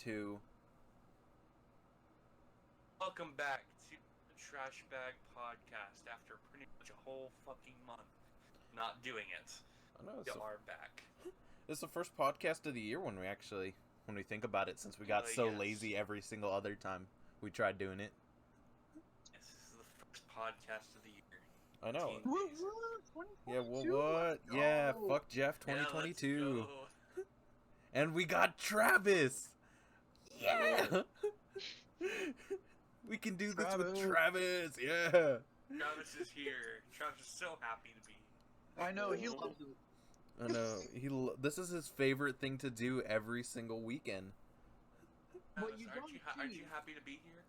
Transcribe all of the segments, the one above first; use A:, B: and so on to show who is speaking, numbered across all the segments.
A: 2022.
B: Welcome back to the TrashBag Podcast after pretty much a whole fucking month not doing it.
A: I know
B: We are back.
A: This is the first podcast of the year when we think about it, since we got so lazy every single other time we tried doing it.
B: Yes, this is the first podcast of the year.
A: I know. Yeah, well,
C: what?
A: Yeah, fuck Jeff 2022.
B: Yeah,
A: and we got Travis! Yeah! We can do this with Travis, yeah!
B: Travis is here. Travis is so happy to be here.
C: I know, he loves it.
A: I know. This is his favorite thing to do every single weekend.
B: Travis, aren't you happy to be here?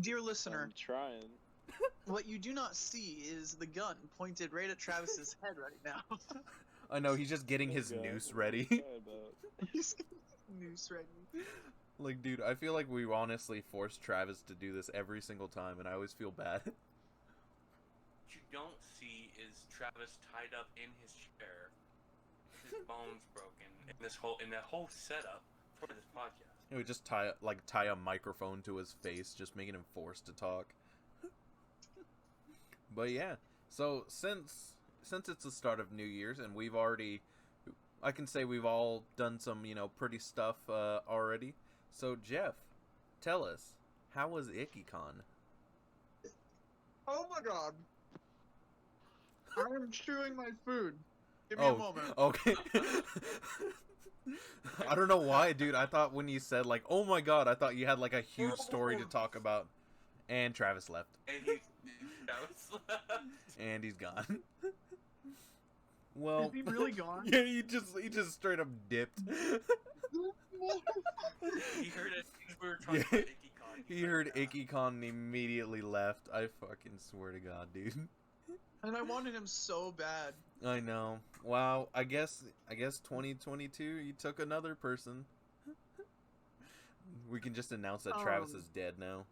C: Dear listener,
D: I'm trying.
C: What you do not see is the gun pointed right at Travis's head right now.
A: I know, he's just getting his noose ready.
C: He's getting his noose ready.
A: Like, dude, I feel like we honestly forced Travis to do this every single time, and I always feel bad.
B: What you don't see is Travis tied up in his chair, his bones broken, in that whole setup for this podcast.
A: He would just tie a microphone to his face, just making him forced to talk. But yeah, so since it's the start of New Year's, and I can say we've all done some, pretty stuff already. So Jeff, tell us, how was IkkiCon?
C: Oh my god. I'm chewing my food. Give me a moment.
A: Okay. I don't know why, dude. I thought when you said, oh my god, I thought you had, a huge story to talk about. And Travis left.
B: And Travis left.
A: And he's gone. Well,
C: is he really gone?
A: Yeah, he just straight up dipped.
B: He heard it. We were talking about IkkiCon.
A: He heard IkkiCon and immediately left. I fucking swear to God, dude.
C: And I wanted him so bad.
A: I know. Wow. I guess 2022. You took another person. We can just announce that Travis is dead now.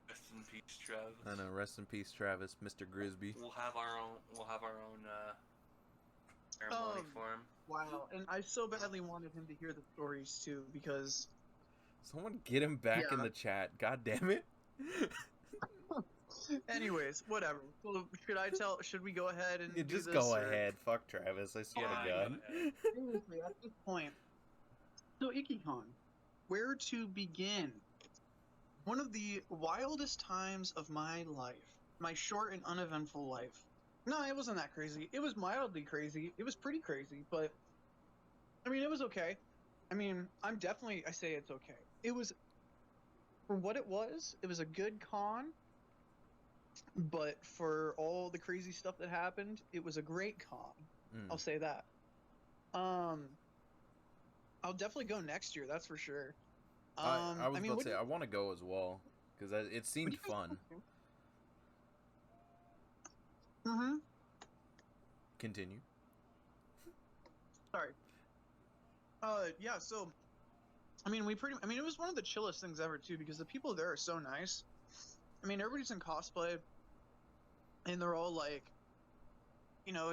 B: Rest in peace, Travis.
A: I know. Rest in peace, Travis, Mr. Grisby.
B: We'll have our own ceremony for him.
C: Wow. And I so badly wanted him to hear the stories too, because
A: someone get him back in the chat. God damn it.
C: Anyways, whatever. Well, should we go ahead and
A: just
C: do this,
A: go ahead. Fuck Travis. I swear to God.
C: Seriously, at this point. So IkkiCon, where to begin? One of the wildest times of my life. My short and uneventful life. No, it wasn't that crazy. It was mildly crazy. It was pretty crazy, but I mean, it was okay. I mean, I say it's okay. It was, for what it was a good con, but for all the crazy stuff that happened, it was a great con. I'll say that. I'll definitely go next year, that's for sure.
A: I was about to say, I want to go as well, because it seemed fun.
C: Mm-hmm.
A: Continue.
C: Sorry. Yeah, so, I mean, it was one of the chillest things ever, too, because the people there are so nice. I mean, everybody's in cosplay, and they're all,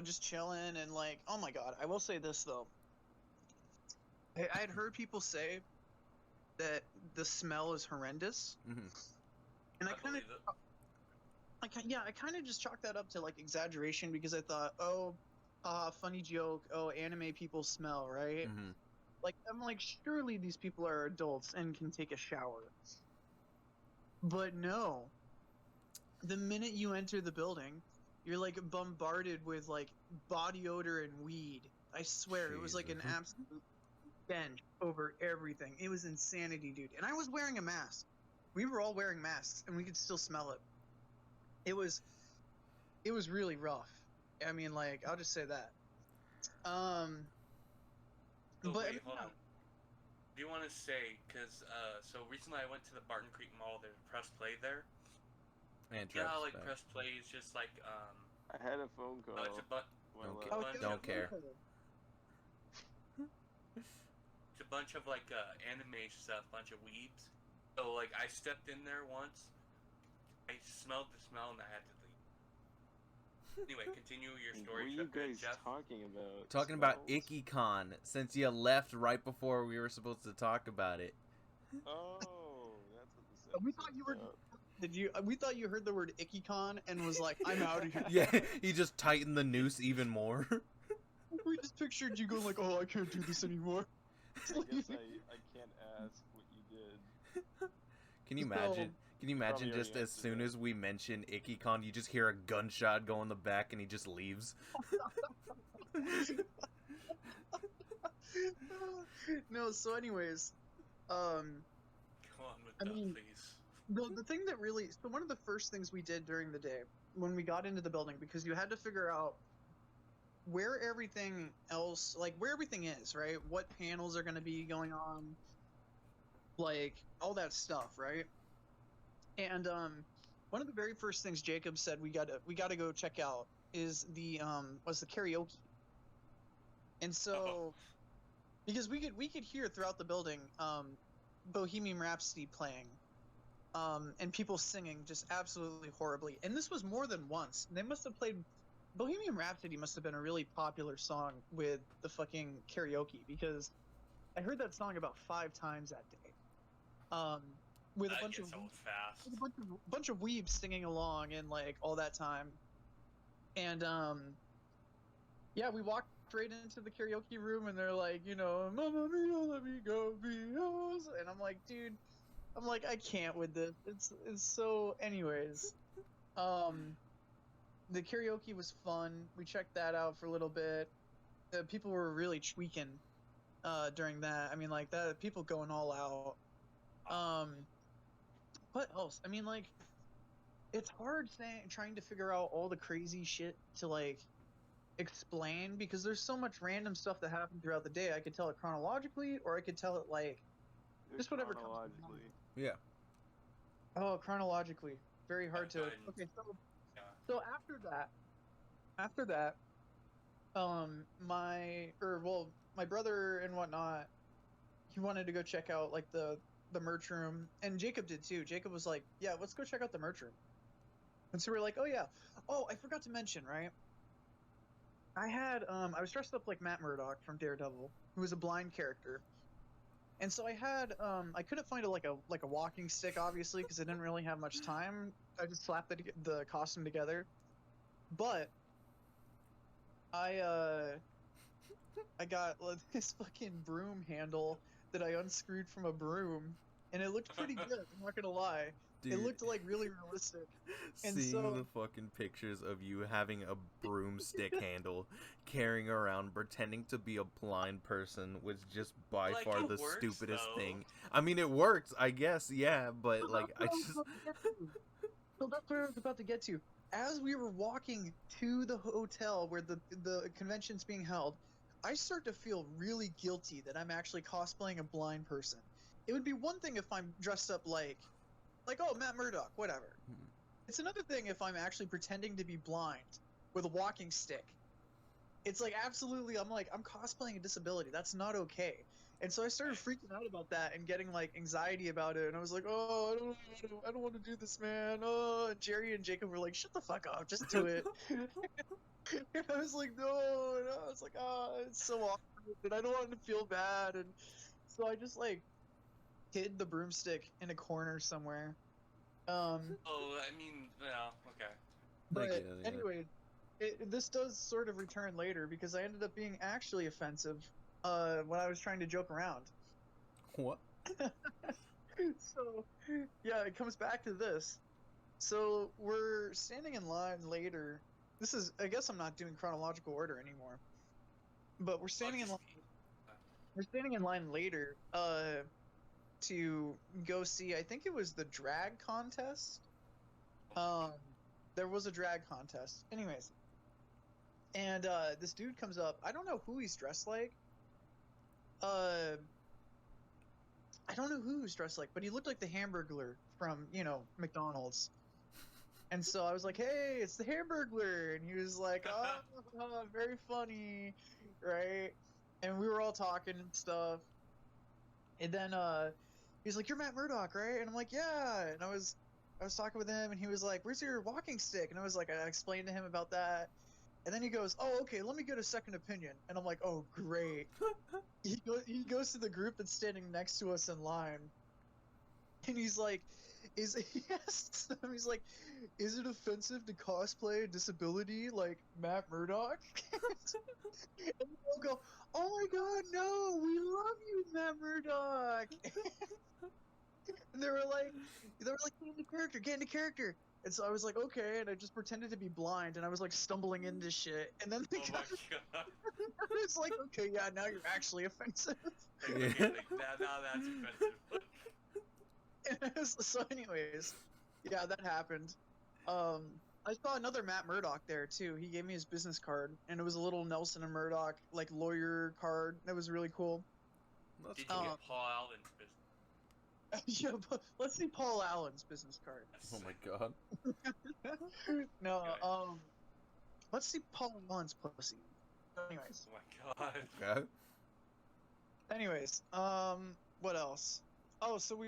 C: just chilling, and, oh my god, I will say this, though. I had heard people say that the smell is horrendous, and I kind of just chalked that up to exaggeration, because I thought, funny joke, anime people smell, right? I'm surely these people are adults and can take a shower. But no, the minute you enter the building, you're bombarded with body odor and weed. I swear, it was an absolute bench over everything. It was insanity, dude. And I was wearing a mask. We were all wearing masks, and we could still smell it. It was really rough. I mean, I'll just say that.
B: Wait, hold on. Do you want to say, because so recently I went to the Barton Creek Mall. There's Press Play there.
A: And
B: you know how Press Play is just
D: I had a phone call.
A: Don't care.
B: It's a bunch of anime stuff, bunch of weebs. So I stepped in there once. I smelled the smell and I had to leave. Anyway, continue your story.
D: What are you guys talking about?
A: Talking about IkkiCon, since you left right before we were supposed to talk about it.
D: Oh, that's what this
C: We thought you were. We thought you heard the word IkkiCon and was like, I'm out of here.
A: Yeah, he just tightened the noose even more.
C: We just pictured you going like, oh, I can't do this anymore.
D: I guess I can't ask what you did.
A: Can you imagine? Can you imagine
D: Probably
A: just
D: already
A: as soon
D: answered
A: as we mention IkkiCon, you just hear a gunshot go in the back and he just leaves?
C: No, so anyways,
B: Go on with
C: I
B: that,
C: mean,
B: please.
C: the thing that really, so one of the first things we did during the day when we got into the building, because you had to figure out where everything else, like where everything is, right? What panels are going to be going on, like all that stuff, right? And one of the very first things Jacob said we gotta go check out is was the karaoke. And so, because we could hear throughout the building Bohemian Rhapsody playing, and people singing just absolutely horribly. And this was more than once. They must have played Bohemian Rhapsody must have been a really popular song with the fucking karaoke, because I heard that song about 5 times that day. With a bunch of
B: fast.
C: bunch of weebs singing along and like all that time. And yeah, we walked straight into the karaoke room and they're like, you know, Mamma Mia, let me go be yours. And I'm like, dude, I can't with this. It's so. Anyways, the karaoke was fun. We checked that out for a little bit. People were really tweaking during that. I mean, like that, people going all out. What else? I mean, like, it's hard trying to figure out all the crazy shit to like explain, because there's so much random stuff that happened throughout the day. I could tell it chronologically, or I could tell it like just whatever comes to mind.
A: Yeah.
C: Oh, chronologically, very hard to. Okay, so after that, my brother and whatnot, he wanted to go check out like the merch room, and Jacob did too. Jacob was like, yeah, let's go check out the merch room. And so we're like, oh yeah. Oh, I forgot to mention, right? I was dressed up like Matt Murdock from Daredevil, who was a blind character. And so I couldn't find a walking stick, obviously, because I didn't really have much time. I just slapped the costume together. But I got this fucking broom handle that I unscrewed from a broom, and it looked pretty good. I'm not gonna lie. Dude, it looked like really realistic. And
A: seeing the fucking pictures of you having a broomstick handle, carrying around, pretending to be a blind person was just by far the stupidest thing. I mean, it works, I guess, yeah, but like I just.
C: So that's where I was about to get to. As we were walking to the hotel where the convention's being held, I start to feel really guilty that I'm actually cosplaying a blind person. It would be one thing if I'm dressed up like oh, Matt Murdock, whatever. It's another thing if I'm actually pretending to be blind with a walking stick. It's like absolutely, I'm cosplaying a disability. That's not okay. And so I started freaking out about that and getting like anxiety about it. And I was like, oh, I don't want to do this, man. Oh, and Jerry and Jacob were like, shut the fuck up, just do it. And I was like, no. And I was like, oh, it's so awkward, and I don't want to feel bad. And so I just like hid the broomstick in a corner somewhere.
B: Oh, I mean, yeah, okay.
C: But anyway, this does sort of return later, because I ended up being actually offensive when I was trying to joke around.
A: What?
C: So, yeah, it comes back to this. So we're standing in line later. This is, I guess I'm not doing chronological order anymore. But we're standing in line. We're standing in line later to go see, I think it was the drag contest. There was a drag contest. Anyways. And this dude comes up. I don't know who he's dressed like. I don't know who he's dressed like, but he looked like the Hamburglar from, you know, McDonald's. And so I was like, hey, it's the Hamburglar. And he was like, oh, very funny, right? And we were all talking and stuff. And then he's like, you're Matt Murdock, right? And I'm like, yeah. And I was talking with him, and he was like, where's your walking stick? And I was like, I explained to him about that. And then he goes, oh, okay, let me get a second opinion. And I'm like, oh, great. He goes to the group that's standing next to us in line, And he's like, he asks them, he's like, is it offensive to cosplay a disability like Matt Murdock? And they all go, oh my god, no, we love you, Matt Murdock. And they were like, get into character. And so I was like, okay, and I just pretended to be blind, and I was like stumbling into shit. And then the
B: Oh
C: guy
B: my god.
C: was like, okay, yeah, now you're actually offensive.
B: Like,
A: Yeah.
B: okay, like, now that's offensive.
C: So anyways, yeah, that happened. I saw another Matt Murdock there too. He gave me his business card, and it was a little Nelson and Murdoch like lawyer card. That was really cool.
A: That's
B: Did you
A: cool.
B: get Paul Allen's business?
C: Yeah, but let's see Paul Allen's business card.
A: Oh my god.
C: No,
B: Okay.
C: let's see Paul Allen's pussy. Anyways,
B: Oh my god.
A: Okay.
C: anyways, what else? Oh, so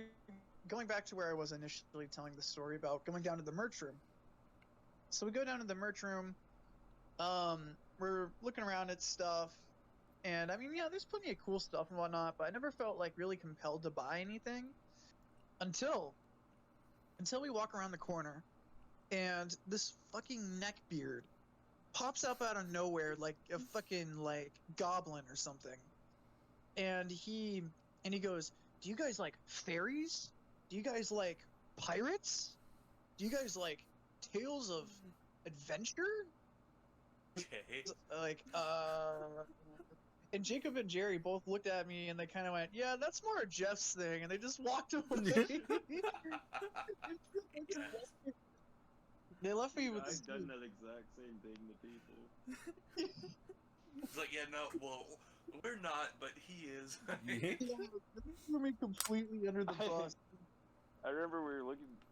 C: going back to where I was initially telling the story about going down to the merch room. So we go down to the merch room. We're looking around at stuff, and I mean, yeah, there's plenty of cool stuff and whatnot, but I never felt like really compelled to buy anything until we walk around the corner, and this fucking neckbeard pops up out of nowhere like a fucking like goblin or something, and he goes, "Do you guys like fairies? Do you guys like pirates? Do you guys like tales of adventure?"
B: Okay.
C: Like, and Jacob and Jerry both looked at me and they kind of went, "Yeah, that's more Jeff's thing," and they just walked away. They left me with
D: I've
C: this.
D: done that exact same thing to people.
B: It's like, yeah, no, well, we're not, but he is.
A: Yeah.
C: Yeah, they threw me completely under the bus.
D: I remember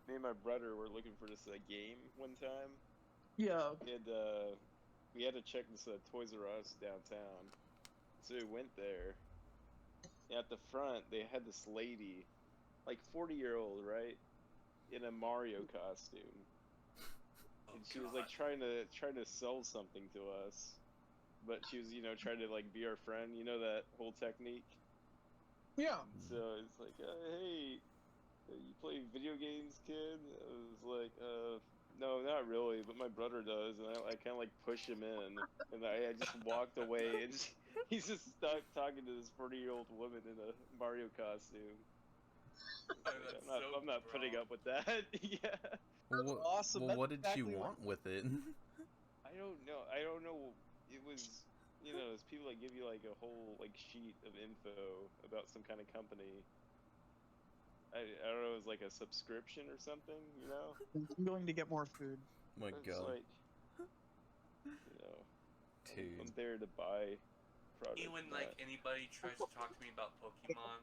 D: me and my brother were looking for this game one time,
C: Yeah.
D: and we had to check this Toys R Us downtown. So we went there. And at the front, they had this lady, like 40-year-old, right, in a Mario costume. And she was like trying to sell something to us, but she was trying to like be our friend. You know that whole technique.
C: Yeah.
D: So it's like, hey, you play video games, kid? I was like, no, not really, but my brother does, and I kind of like push him in, and I just walked away, and he's just stuck talking to this 40-year-old woman in a Mario costume. I'm not putting up with that. Yeah.
A: Well,
C: awesome.
A: Well,
C: That's
A: what did
C: exactly
A: she
C: what-
A: want with it?
D: I don't know. It was, it's people that give you like a whole like sheet of info about some kind of company. I don't know. It was like a subscription or something.
C: I'm going to get more food.
A: My
D: It's
A: god.
D: like,
A: Dude.
D: I'm there to buy products.
B: When like anybody tries to talk to me about Pokemon,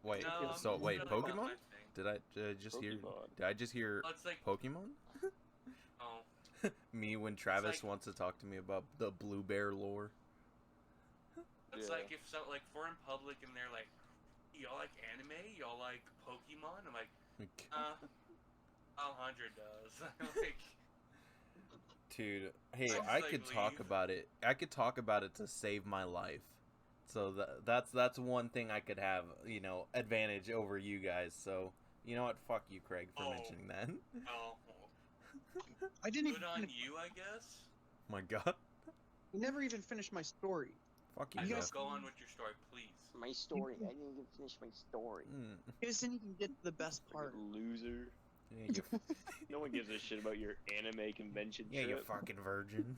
A: Wait,
B: no,
A: so
B: I'm
A: wait,
B: really not
A: Pokemon?
B: my thing.
A: Did I just hear?
D: Pokemon.
A: Did I just hear
B: Oh, it's like,
A: Pokemon?
B: oh,
A: Me when Travis
B: like-
A: wants to talk to me about the Blue Bear lore.
B: it's
D: Yeah.
B: like if so, like if we're in public and they're like, y'all like anime, y'all like Pokemon, I'm like, Alejandro does. Like,
A: Dude, hey,
B: I'm
A: I
B: just
A: could
B: like,
A: talk
B: leave.
A: about it. I could talk about it to save my life. So that's one thing I could have, advantage over you guys. So, you know what? Fuck you, Craig, for
B: Oh.
A: mentioning that.
B: oh,
C: I didn't even.
B: good on you, I guess.
A: My god.
C: You never even finished my story.
A: Fuck you,
B: I
C: You
A: Jeff.
C: guys-
B: go on with your story, please.
D: My story. I didn't even finish my story.
A: Mm.
C: You guys didn't even get to the best part.
D: Loser.
A: Yeah, you,
D: No one gives a shit about your anime convention
A: yeah, you
D: trip.
A: fucking virgin.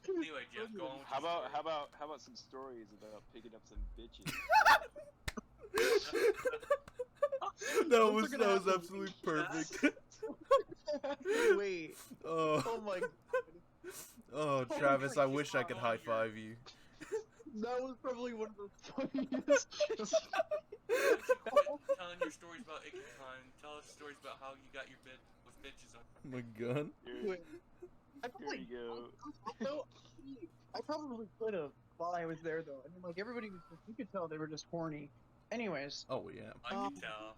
B: Anyway, Jeff, go on with
D: How
B: your story.
D: about some stories about picking up some bitches?
A: that was
C: are gonna have to
A: absolutely perfect.
C: Wait.
A: Oh,
C: Oh my god.
A: oh, Travis, I wish I could high five you.
C: That was probably one of the funniest.
B: Why don't you quit telling your stories about Ikkicon and tell us stories about how you got your bit with bitches on.
A: My god.
D: Here,
C: Wait. I
D: here
C: probably,
D: you go.
C: no, I probably could have while I was there though. I mean, like everybody, you could tell they were just horny. Anyways,
A: Oh yeah.
B: I can tell.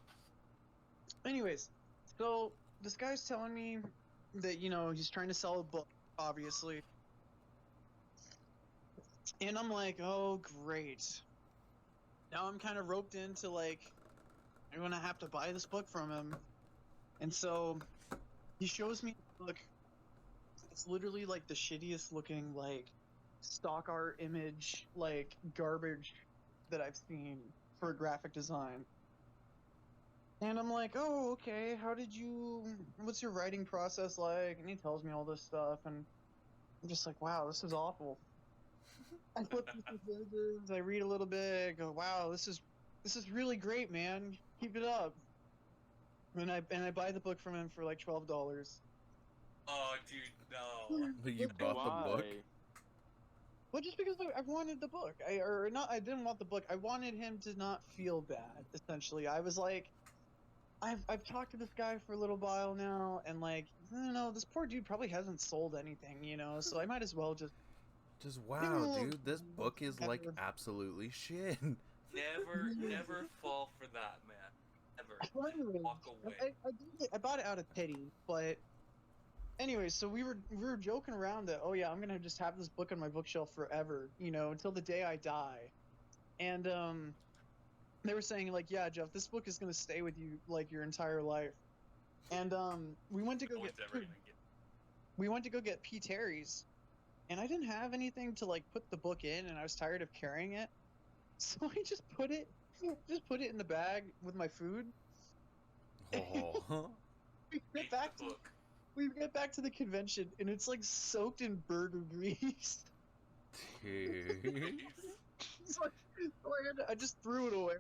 C: So this guy's telling me that he's trying to sell a book, obviously, and I'm like, oh great. Now I'm kind of roped into like I'm gonna have to buy this book from him. And so he shows me the book. It's literally like the shittiest looking like stock art image like garbage that I've seen for graphic design. And I'm like, oh, okay, what's your writing process like? And he tells me all this stuff, and I'm just like, wow, this is awful. I flip through some pages, I read a little bit, I go, wow, this is really great, man. Keep it up. And I buy the book from him for like $12.
B: Oh, dude, no.
A: You bought the book?
C: Well, just because I wanted the book. I didn't want the book. I wanted him to not feel bad, essentially. I was like, I've talked to this guy for a little while now, and like, this poor dude probably hasn't sold anything, so I might as well just
A: wow, dude, this book is like absolutely shit.
B: Never fall for that, man. Never. Walk away.
C: I bought it out of pity, but anyway, so we were joking around that, oh yeah, I'm gonna just have this book on my bookshelf forever, until the day I die. And they were saying like, yeah, Jeff, this book is gonna stay with you like your entire life. And we went to go get P. Terry's, and I didn't have anything to like put the book in, and I was tired of carrying it, so I just put it in the bag with my food.
A: Oh.
C: We get back to the convention, and it's like soaked in burger grease.
A: Dude.
C: So I just threw it away.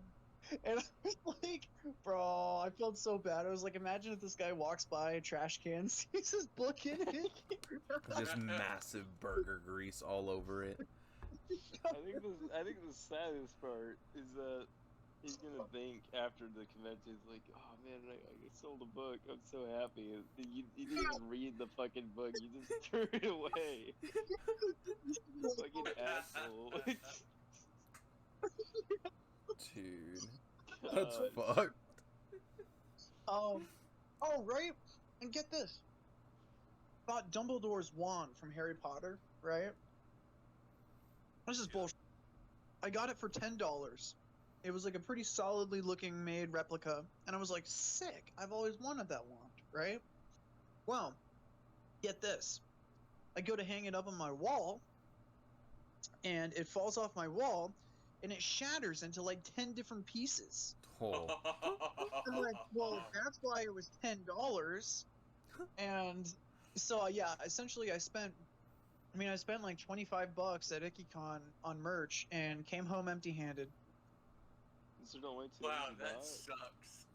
C: And I was like, bro, I felt so bad. I was like, imagine if this guy walks by a trash can, sees his book in it.
A: Just massive burger grease all over it.
D: I think the saddest part is that he's gonna think after the convention, he's like, oh man, I sold a book. I'm so happy. You didn't even read the fucking book. You just threw it away. Fucking asshole.
A: Dude, that's fucked.
C: Oh, right. And get this. Bought Dumbledore's wand from Harry Potter, right? This is bullshit. I got it for $10. It was like a pretty solidly looking made replica, and I was like, sick. I've always wanted that wand, right? Well, get this. I go to hang it up on my wall, and it falls off my wall, and it shatters into like 10 different pieces.
A: Oh.
C: I'm like, well, that's why it was $10. And so, yeah, essentially I spent like $25 at IkkiCon on merch and came home empty-handed.
D: So don't wait till
B: wow,
D: you
B: that
D: buy it.
B: sucks.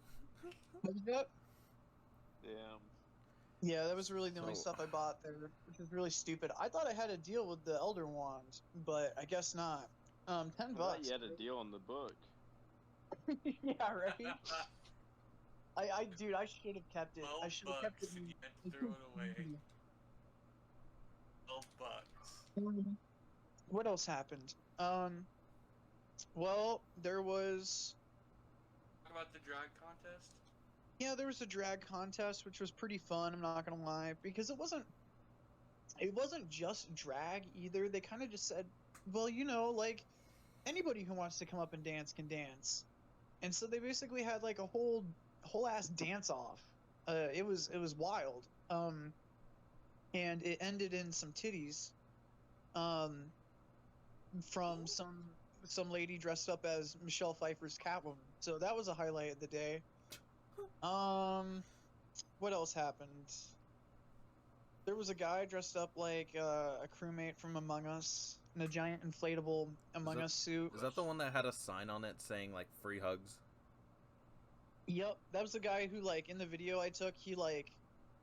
C: Yep.
D: Damn.
C: Yeah, that was really the only stuff I bought there, which is really stupid. I thought I had a deal with the Elder Wand, but I guess not. $10.
D: I thought you had a deal on the book.
C: Yeah, right. Dude, I should have kept it. I should have kept it.
B: You had to throw it away. $12.
C: What else happened? Well, there was.
B: Talk about the drag contest.
C: Yeah, there was a drag contest, which was pretty fun. I'm not gonna lie, because it wasn't just drag either. They kind of just said, well, like anybody who wants to come up and dance can dance, and so they basically had like a whole ass dance off. It was wild. And it ended in some titties. From some lady dressed up as Michelle Pfeiffer's Catwoman. So that was a highlight of the day. What else happened? There was a guy dressed up like a crewmate from Among Us in a giant inflatable Among Us suit.
A: Is that the one that had a sign on it saying like free hugs?
C: Yep, that was the guy who like in the video I took, he like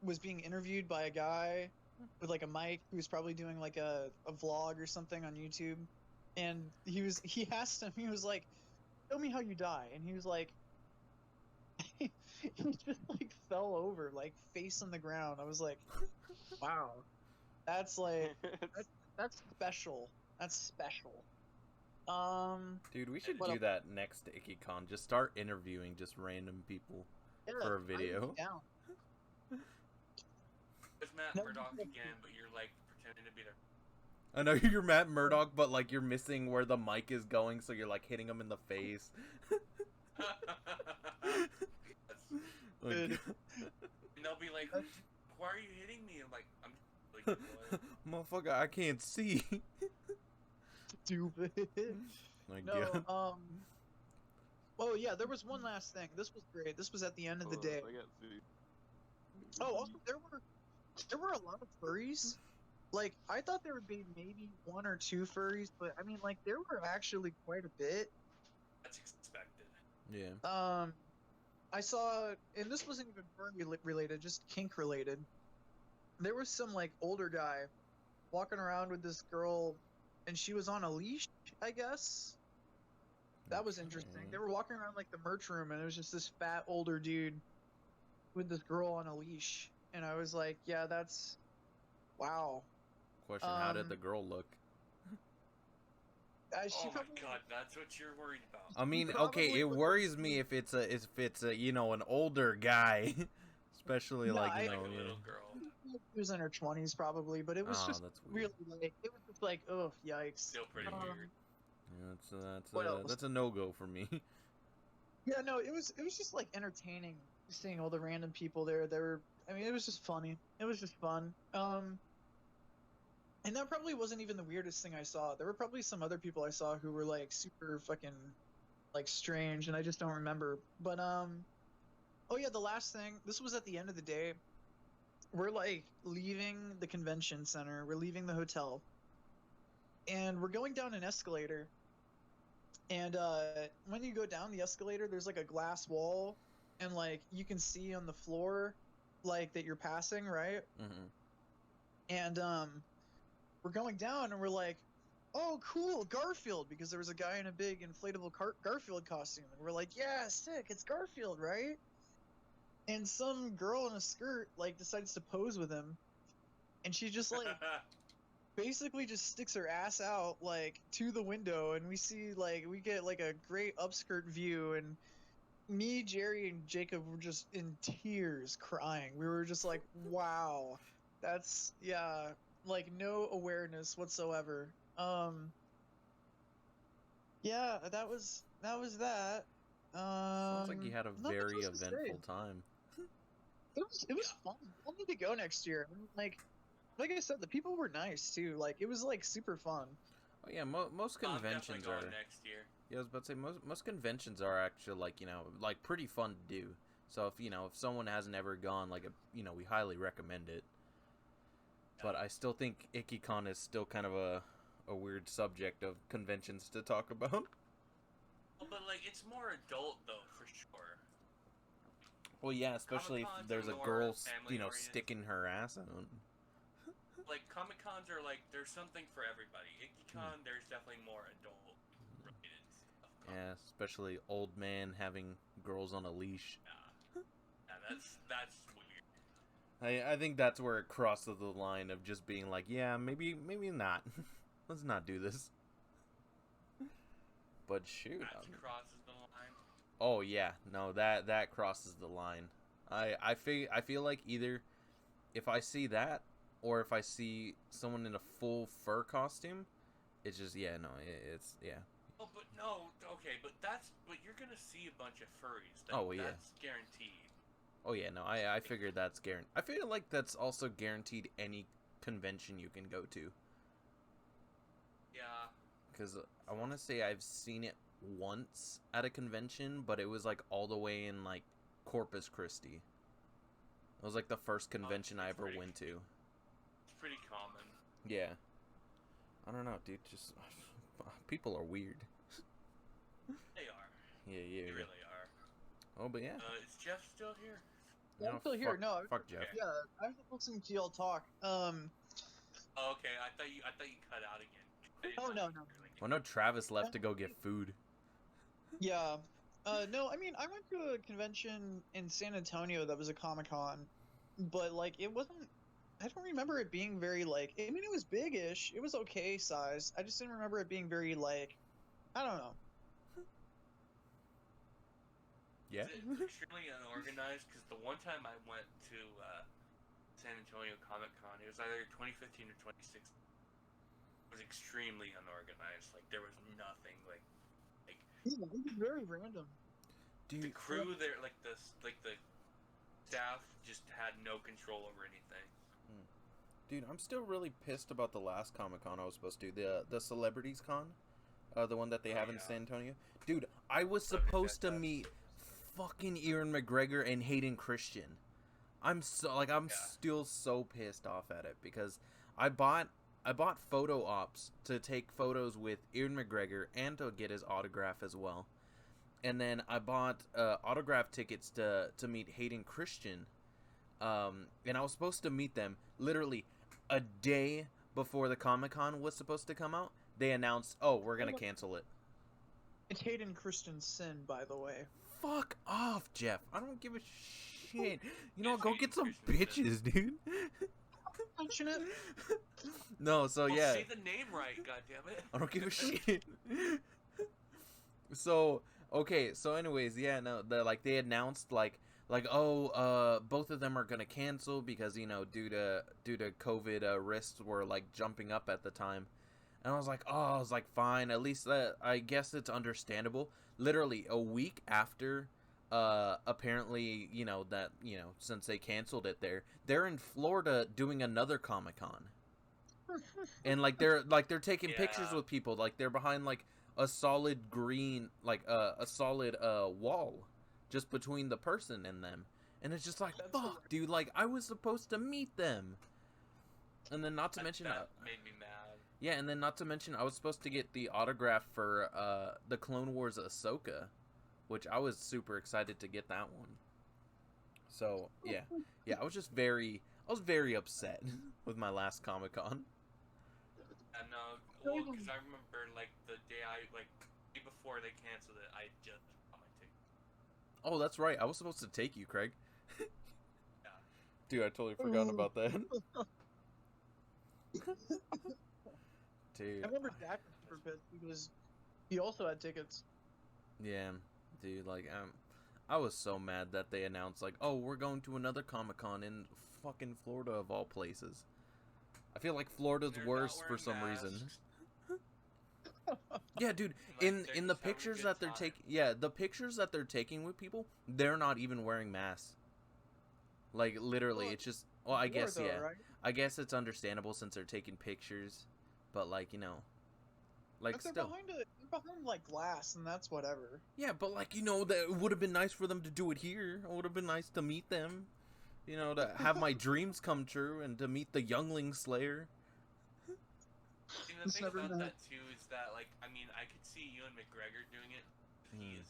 C: was being interviewed by a guy with like a mic who was probably doing like a vlog or something on YouTube. And he asked him, he was like, show me how you die. And he was like, he just like fell over, like face on the ground. I was like, wow, that's like, that's special. That's special.
A: Dude, we should do that next to IkkiCon. Just start interviewing just random people for a video.
C: Down.
B: It's Matt Murdock again, but you're like pretending to be there.
A: I know you're Matt Murdock, but like you're missing where the mic is going, so you're like hitting him in the face. Like,
B: And they'll be like, "Why are you hitting me?" I'm like, "I'm like,
A: motherfucker, I can't see.
C: Stupid.
A: Like,
C: No,
A: yeah.
C: Oh yeah, there was one last thing. This was great. This was at the end of the day.
D: I got food.
C: Oh, also there were a lot of furries. Like I thought there would be maybe one or two furries, but I mean like there were actually quite a bit.
B: that's expected."
A: Yeah.
C: I saw, and this wasn't even furry related, just kink related. There was some like older guy walking around with this girl, and she was on a leash, I guess. That was interesting.
A: Okay.
C: They were walking around like the merch room, and it was just this fat older dude with this girl on a leash, and I was like, yeah, that's wow.
A: Question: How did the girl look?
C: She
B: Oh my
C: probably,
B: god, that's what you're worried about.
A: I mean,
C: probably
A: okay, it
C: looked
A: worries me if it's a an older guy, especially
C: No,
A: like
C: I-
A: you
B: Like
A: know.
B: a
A: Yeah.
B: little girl.
C: She was in her 20s probably, but it was
A: Oh,
C: just
A: that's weird.
C: really like it was just like, oh yikes.
B: Still pretty weird.
A: Yeah,
C: What else?
A: that's a no go for me.
C: Yeah, no, it was just like entertaining seeing all the random people there. I mean, it was just funny. It was just fun. And that probably wasn't even the weirdest thing I saw. There were probably some other people I saw who were like super fucking like strange, and I just don't remember. But oh yeah, the last thing. This was at the end of the day. We're like leaving the convention center. We're leaving the hotel, and we're going down an escalator. And when you go down the escalator, there's like a glass wall, and like you can see on the floor, like that you're passing, right?
A: Hmm.
C: And we're going down, and we're like, "Oh, cool, Garfield!" Because there was a guy in a big inflatable Garfield costume, and we're like, "Yeah, sick, it's Garfield, right?" And some girl in a skirt like decides to pose with him, and she just like basically just sticks her ass out like to the window, and we get like a great upskirt view, and me, Jerry, and Jacob were just in tears crying. We were just like, wow, that's yeah, like no awareness whatsoever. Yeah, that.
A: Sounds like you had a
C: Not much
A: very
C: else to say.
A: eventful time.
C: It was fun. We'll need to go next year. I mean, like I said, the people were nice too. Like it was like super fun.
A: Oh yeah, most
B: I'm
A: conventions
B: definitely
A: are.
B: going next year.
A: Yeah, I was about to say most conventions are actually like like pretty fun to do. So if someone hasn't ever gone, like we highly recommend it. But I still think IkkiCon is still kind of a weird subject of conventions to talk about.
B: Well, but like it's more adult though, for sure.
A: Well, yeah, especially if
B: Comic-Cons
A: there's
B: are
A: a
B: more
A: girl,
B: family-oriented.
A: sticking her ass out.
B: Like Comic Cons are like there's something for everybody. IkkiCon, there's definitely more adult related stuff.
A: Yeah, especially old man having girls on a leash.
B: Yeah, that's weird.
A: I think that's where it crosses the line of just being like, yeah, maybe not. Let's not do this. But shoot.
B: That crosses the line.
A: Oh yeah, no, that crosses the line. I feel like either if I see that or if I see someone in a full fur costume, it's just it's yeah.
B: Oh, but no, okay, but you're gonna see a bunch of furries.
A: Oh, yeah.
B: That's guaranteed.
A: Oh yeah, no, I figured that's guaranteed. I feel like that's also guaranteed any convention you can go to.
B: Yeah.
A: Because I want to say I've seen it once at a convention, but it was like all the way in like Corpus Christi. It was like the first convention I
B: it's
A: ever
B: pretty-
A: went to.
B: It's pretty common.
A: Yeah. I don't know, dude. Just people are weird.
B: They are.
A: Yeah.
B: They really are.
A: Oh, but yeah.
B: Is Jeff still here?
C: Yeah, I'm still here.
A: Fuck,
C: No,
A: fuck Jeff.
C: yeah, I was listening to y'all talk.
B: Oh, okay, I thought you cut out again. I didn't
C: Oh,
B: know
C: no,
B: you
C: no.
B: were, like,
A: Well, no, Travis left to go get food.
C: Yeah. No, I mean, I went to a convention in San Antonio that was a Comic-Con, but, like, it wasn't... I don't remember it being very, like... I mean, it was big-ish. It was okay size. I just didn't remember it being very, like... I don't know.
A: Yeah.
B: It's extremely unorganized because the one time I went to San Antonio Comic Con, it was either 2015 or 2016. It was extremely unorganized. Like there was nothing. Like
C: Yeah, it was very random.
B: the
A: Dude,
B: crew there, like the staff just had no control over anything.
A: Dude, I'm still really pissed about the last Comic-Con I was supposed to do, the Celebrities Con, the one that they have in San Antonio. Dude, I was supposed to meet fucking Ewan McGregor and Hayden Christian. I'm still so pissed off at it because I bought photo ops to take photos with Ewan McGregor and to get his autograph as well. And then I bought autograph tickets to meet Hayden Christian. And I was supposed to meet them literally a day before the Comic-Con was supposed to come out. They announced, oh, we're going to cancel it.
C: It's Hayden Christian's sin, by the way.
A: Fuck off, Jeff. I don't give a shit. You know, go get some bitches, dude.
C: Mention it.
A: No, so yeah.
B: Say the name right, goddammit.
A: I don't give a shit. So, okay, so anyways, yeah, no, they announced both of them are gonna cancel because, you know, due to COVID, risks were like jumping up at the time. And I was like, fine, at least I guess it's understandable. Literally a week after, apparently, you know, since they canceled it they're in Florida doing another Comic-Con. And they're taking pictures with people, like they're behind like a solid green, like a solid wall just between the person and them. And it's just like, fuck, dude, like I was supposed to meet them. And then not to mention
B: that made me mad.
A: Yeah, and then not to mention I was supposed to get the autograph for the Clone Wars Ahsoka, which I was super excited to get that one. So, yeah, I was very upset with my last Comic-Con.
B: And well, because I remember like the day before they canceled it, I just bought my ticket.
A: Oh, that's right. I was supposed to take you, Craig.
B: Yeah.
A: Dude, I totally forgot about that. Dude.
C: I remember Dak for a bit because he also had tickets.
A: Yeah, dude, like, I was so mad that they announced, like, oh, we're going to another Comic-Con in fucking Florida of all places. I feel like Florida's worse for some reason. Yeah, dude, in the pictures that they're taking, the pictures that they're taking with people, they're not even wearing masks. Like, literally, it's just, well, I guess, yeah. Right? I guess it's understandable since they're taking pictures, but, like, you know, like,
C: they're
A: still.
C: They're behind, like, glass, and that's whatever.
A: Yeah, but, like, you know, that it would have been nice for them to do it here. It would have been nice to meet them. You know, to have my dreams come true and to meet the Youngling Slayer.
B: And the thing about that, too, is that, like, I mean, I could see Ewan McGregor doing it. He is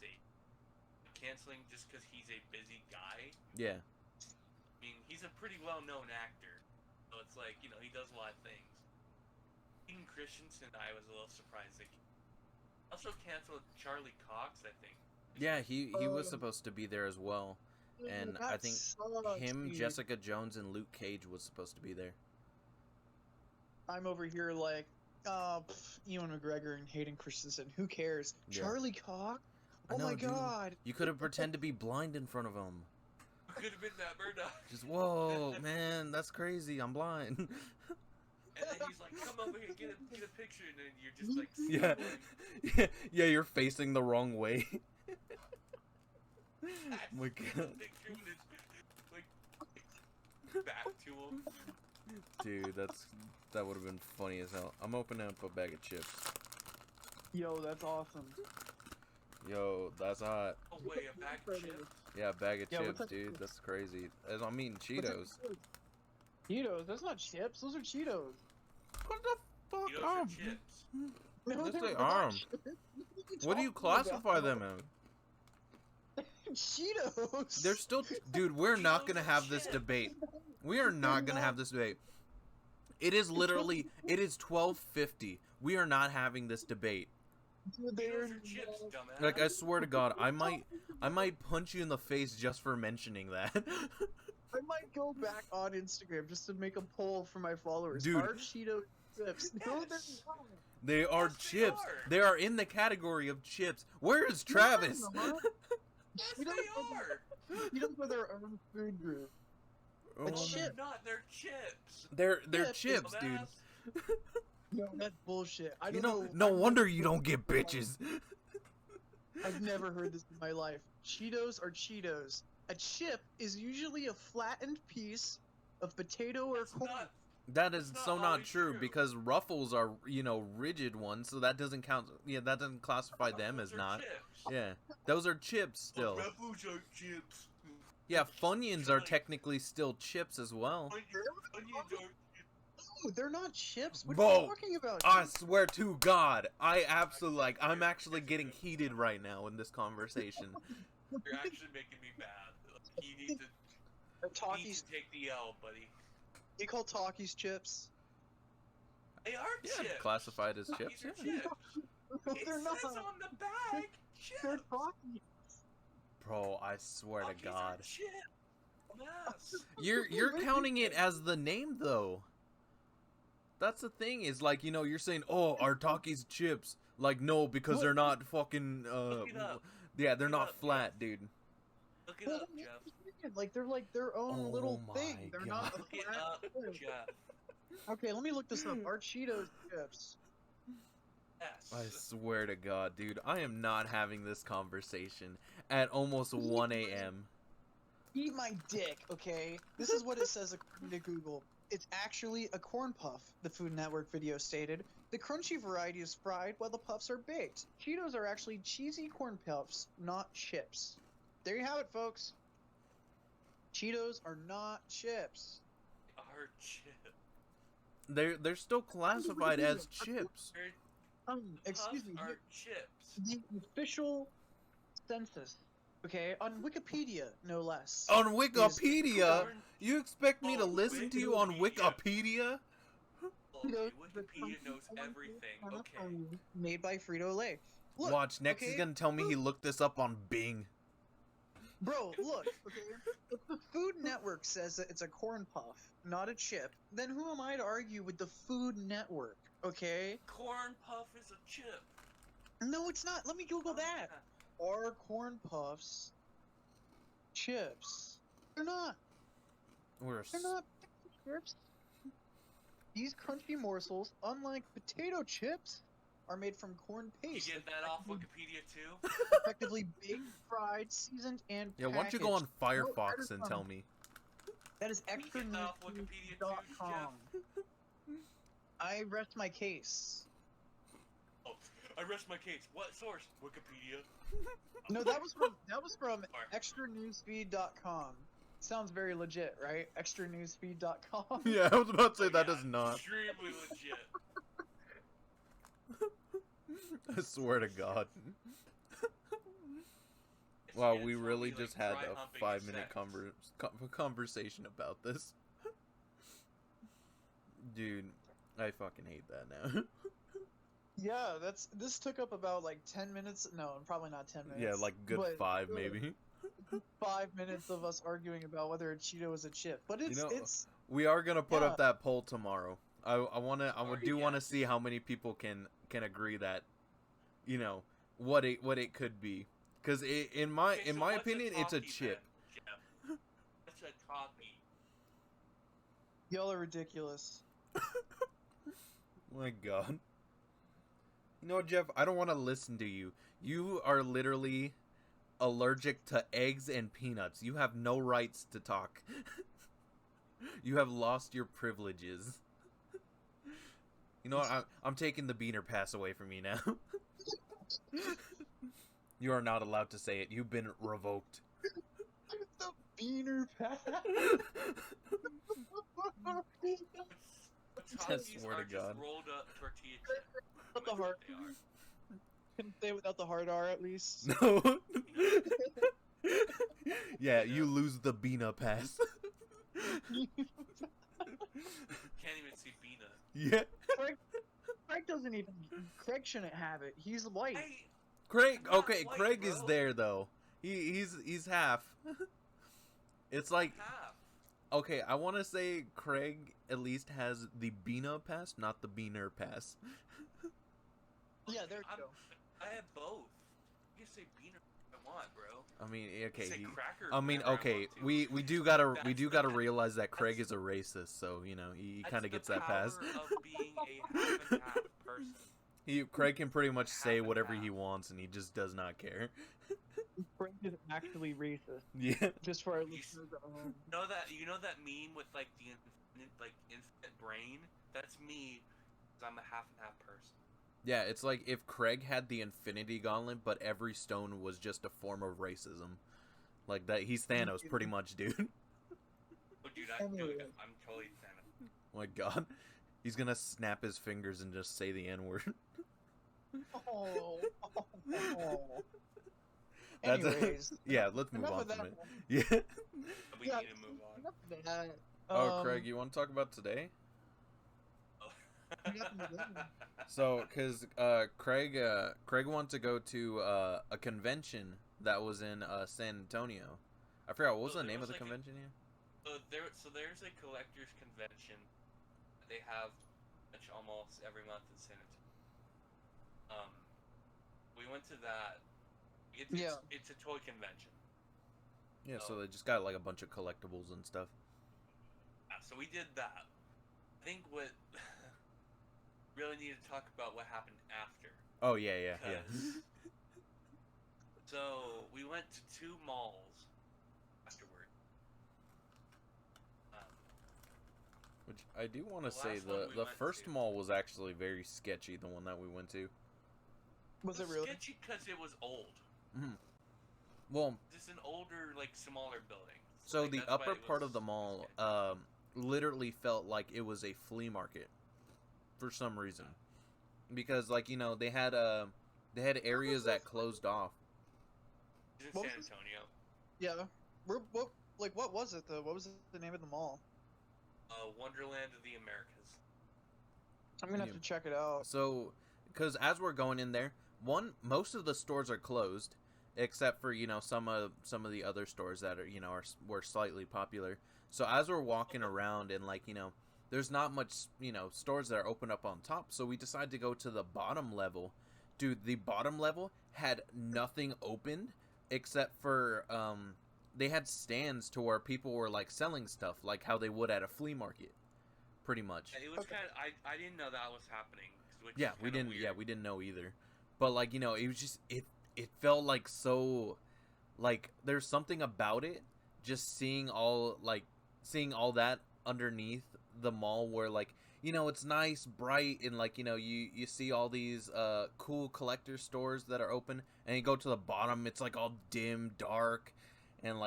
B: canceling just because he's a busy guy.
A: Yeah.
B: I mean, he's a pretty well-known actor. So it's like, you know, he does a lot of things. Hayden Christensen, I was a little surprised. Like, also canceled Charlie Cox, I think.
A: Yeah, he was supposed to be there as well. And I think him, dude. Jessica Jones, and Luke Cage was supposed to be there.
C: I'm over here like, Ewan McGregor and Hayden Christensen. Who cares? Yeah. Charlie Cox? Oh my god!
A: You could have pretended to be blind in front of him.
B: Could have been that Murdoch.
A: Just, whoa, man, that's crazy. I'm blind.
B: And then he's like, come over here, get a picture, and then you're just like,
A: yeah, you're facing the wrong way. Oh my god.
B: Like, back to him.
A: Dude, that would have been funny as hell. I'm opening up a bag of chips.
C: Yo, that's awesome.
A: Yo, that's hot.
B: Oh wait, a bag of chips?
A: Yeah, a bag of chips, dude. That's crazy. I'm eating Cheetos.
C: Cheetos? That's not chips. Those are Cheetos.
A: What the fuck?
B: Cheetos are chips.
C: No,
A: yes, they are. What do you classify them as?
C: Cheetos.
A: They're still, dude. We're not gonna have this debate. We are not gonna have this debate. It is literally. It is 12:50. We are not having this debate.
B: Chips,
A: like, I swear to God, I might punch you in the face just for mentioning that.
C: I might go back on Instagram just to make a poll for my followers.
A: Dude.
C: Are Cheetos chips? No, they're not.
A: They are chips. They are in the category of chips. Where is Travis?
B: Yes, they are.
C: Cheetos are their own food group.
A: Oh,
B: they're not. They're chips.
A: They're chips, dude.
C: No, that's bullshit. I
A: don't
C: know.
A: No wonder you don't get bitches.
C: I've never heard this in my life. Cheetos are Cheetos. A chip is usually a flattened piece of potato or
B: That's
C: corn.
B: not.
A: That is
B: That's
A: so
B: not
A: not
B: always
A: true
B: true.
A: because ruffles are, rigid ones, so that doesn't count. Yeah, that doesn't classify them
B: Ruffles
A: as
B: are
A: not.
B: chips.
A: Yeah, those are chips still.
B: Ruffles are chips.
A: Yeah, Funyuns are
B: Like,
A: technically still chips as well.
B: Onions are.
C: No, they're not chips. What are
A: Bro,
C: you talking about?
A: I swear to God, I'm actually getting heated right now in this conversation.
B: You're actually making me mad. Like, you need to
C: Talkies.
B: take the L, buddy.
C: You call Talkies chips?
B: They are
A: Yeah,
B: chips.
A: classified as
B: These
A: chips.
B: are
A: Yeah.
B: chips.
C: No,
B: It
C: they're
B: says
C: not.
B: on the bag,
C: They're
B: chips.
C: Talkies.
A: Bro, I swear to
B: Talkies are
A: God,
B: chips. Yes.
A: you're counting it as the name though. That's the thing is like you're saying, oh, are Takis chips? Like no, because they're not fucking.
B: Look it up.
A: Yeah, they're
B: Look it
A: not
B: up,
A: flat, dude.
B: Look it
C: Well,
B: up,
C: they're
B: Jeff.
C: like they're like their own
A: Oh
C: little
A: my
C: thing. They're not.
A: God.
B: Look it up, Jeff.
C: Okay, let me look this up. Are Cheetos chips?
B: Yes.
A: I swear to God, dude, I am not having this conversation at almost 1 a.m.
C: Eat my dick, okay? This is what it says according to Google. It's actually a corn puff, the Food Network video stated. The crunchy variety is fried while the puffs are baked. Cheetos are actually cheesy corn puffs, not chips. There you have it, folks. Cheetos are not chips.
B: Are chips.
A: They're still classified as chips.
C: Excuse me.
B: Puffs are chips.
C: The official census, okay, on Wikipedia, no less.
A: On Wikipedia,
B: corn-
A: you expect me to
B: Oh,
A: listen to you on
B: Wikipedia.
A: Wikipedia?
B: Okay, Wikipedia knows everything. Okay.
C: Made by Frito-Lay. Look,
A: Watch, next he's
C: okay?
A: gonna tell me he looked this up on Bing.
C: Bro, look, okay, if the Food Network says that it's a corn puff, not a chip, then who am I to argue with the Food Network, okay?
B: Corn puff is a chip.
C: No, it's not. Let me Google that.
B: Yeah.
C: Are corn puffs chips? They're not. They're not chips. These crunchy morsels, unlike potato chips, are made from corn
B: You
C: paste.
B: get that off Wikipedia too?
C: Effectively baked, fried, seasoned, and
A: Yeah, why don't you go on
C: packaged.
A: Firefox and tell me?
C: That is
B: You get that off Wikipedia too,
C: extranewsfeed.com. I rest my case.
B: Oh, I rest my case. What source? Wikipedia.
C: No, that was from extranewsfeed.com. Sounds very legit, right? Extranewsfeed.com.
A: Yeah, I was about to say that
B: Yeah,
A: does not.
B: Extremely legit.
A: I swear to God.
B: It's
A: Wow,
B: yeah,
A: we
B: it's
A: really
B: only,
A: just
B: like,
A: had
B: dry
A: a
B: humping
A: 5-minute
B: seconds.
A: conversation about this. Dude, I fucking hate that now.
C: Yeah, this took up about like 10 minutes. No, probably not 10 minutes.
A: Yeah, like good
C: but
A: 5
C: good.
A: maybe.
C: 5 minutes of us arguing about whether a Cheeto is a chip. But it's
A: We are gonna put
C: Yeah.
A: up that poll tomorrow. I do want to
B: Yes.
A: see how many people can agree that, what it could be. Because in my
B: Okay, so
A: my
B: what's
A: opinion, it's a
B: talkie
A: chip.
B: then, Jeff? What's a talkie?
C: y'all are ridiculous.
A: My God. You know what, Jeff? I don't want to listen to you. You are literally allergic to eggs and peanuts. You have no rights to talk. You have lost your privileges. You know what? I'm taking the beaner pass away from you now. You are not allowed to say it. You've been revoked.
C: The beaner pack.
B: Talkies
A: swear to
B: are
A: God.
B: just rolled up tortilla chips.
C: What the
B: That's
C: heart?
B: what they are.
C: Can say without the hard R at least.
A: No. Yeah, you lose the beaner pass.
B: Can't even see Bina.
A: Yeah.
C: Craig doesn't even. Craig shouldn't have it. He's white.
B: Hey,
A: Craig,
B: I'm not
A: okay,
B: white,
A: Craig is
B: bro.
A: there though. He's half. It's like,
B: half.
A: okay, I want to say Craig at least has the Beaner pass, not the Beaner pass.
C: Yeah, there you
B: I'm-
C: go.
B: I have both. You can say Bina if I want, bro.
A: I mean, okay,
B: Say
A: he,
B: cracker
A: I mean,
B: whenever I
A: okay,
B: want to.
A: we do gotta
B: That's-
A: realize that Craig
B: that's-
A: is a racist, so he
B: That's
A: kind of
B: the
A: gets that pass.
B: power of being a half and half person.
A: Craig can pretty much say
B: Half and
A: whatever
B: half.
A: he wants, and he just does not care.
C: Craig is actually racist.
A: Yeah.
C: Just for our
B: You
C: listeners at home.
B: You know that meme with like the infinite brain? That's me. 'Cause I'm a half and half person.
A: Yeah, it's like if Craig had the Infinity Gauntlet, but every stone was just a form of racism. Like that, he's Thanos, pretty much, dude.
B: Oh, dude, I'm totally Thanos.
A: Oh my God, he's gonna snap his fingers and just say the N-word.
C: Oh.
A: That's
C: Anyways,
A: yeah. Let's move
C: enough
A: on
C: of
A: from
C: that.
A: it. Yeah.
B: We
C: Yeah,
B: need to move on.
C: enough of that.
A: Oh, Craig, you want to talk about today? So, cause Craig wanted to go to a convention that was in San Antonio. I forgot what was the name of the convention.
B: So there's a collector's convention that they have almost every month in San Antonio. We went to that. It's a toy convention.
A: Yeah, so they just got like a bunch of collectibles and stuff.
B: Yeah, so we did that. I think what really need to talk about what happened after.
A: Oh yeah.
B: So we went to 2 malls afterward.
A: Which I do want to
B: The
A: say
B: last one we
A: the
B: went
A: first
B: to-
A: mall was actually very sketchy. The one that we went to.
C: Was it really?
B: sketchy because it was old?
A: Well,
B: Just an older, like smaller building.
A: so
B: like,
A: the
B: that's why
A: upper
B: it
A: part
B: was-
A: of the
B: it was
A: mall,
B: sketchy.
A: literally felt like it was a flea market, for some reason, because like they had areas that closed off.
B: It's in
C: What
B: San
C: was-
B: Antonio.
C: Yeah. What was it though? What was the name of the mall?
B: Wonderland of the Americas.
C: I'm gonna have to check it out.
A: So, because as we're going in there, most of the stores are closed, except for some of the other stores that are were slightly popular. So as we're walking around and there's not much stores that are open up on top. So we decided to go to the bottom level. Dude, the bottom level had nothing open except for they had stands to where people were like selling stuff like how they would at a flea market, pretty much.
B: It was kind of. I didn't know that was happening. Which
A: Yeah,
B: is
A: we
B: kinda
A: didn't.
B: Weird.
A: Yeah, we didn't know either. But it was just it felt like so, like there's something about it. Just seeing all that underneath the mall, where it's nice, bright, and you see all these cool collector stores that are open, and you go to the bottom, it's like all dim, dark, and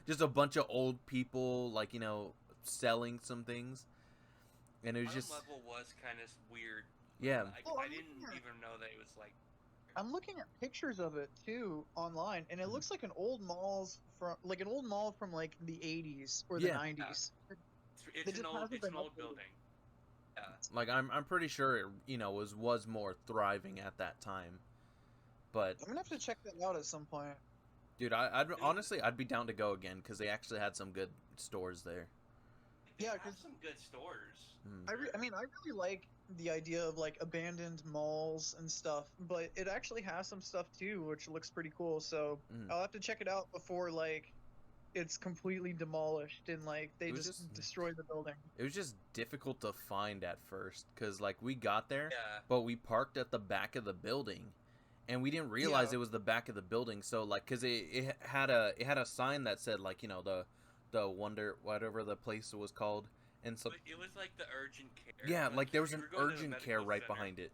A: just a bunch of old people selling some things, and it was
B: Bottom
A: just
B: level was kind of weird.
A: yeah.
B: I didn't even know that it was like.
C: I'm looking at pictures of it too online, and it looks like an old mall from like the 80s or the
A: Yeah.
C: 90s.
B: It's
C: just
B: an old
C: hasn't been
B: building.
C: updated.
B: Yeah.
A: Like I'm pretty sure it was more thriving at that time, but
C: I'm gonna have to check that out at some point.
A: dude, I'd honestly I'd be down to go again because they actually had some good stores there.
B: They
C: Yeah,
B: have
C: 'cause-
B: some good stores.
C: I really like the idea of like abandoned malls and stuff, but it actually has some stuff too, which looks pretty cool. So
A: Mhm.
C: I'll have to check it out before it's completely demolished and they
A: It was
C: just destroy the building.
A: It was just difficult to find at first because we got there,
B: Yeah.
A: but we parked at the back of the building, and we didn't realize
C: Yeah.
A: it was the back of the building. So because it had a sign that said the Wonder whatever the place was called, and so
B: It was like the urgent care.
A: yeah, there was
B: we
A: an
B: were going to the
A: urgent care
B: medical
A: right
B: center.
A: behind it.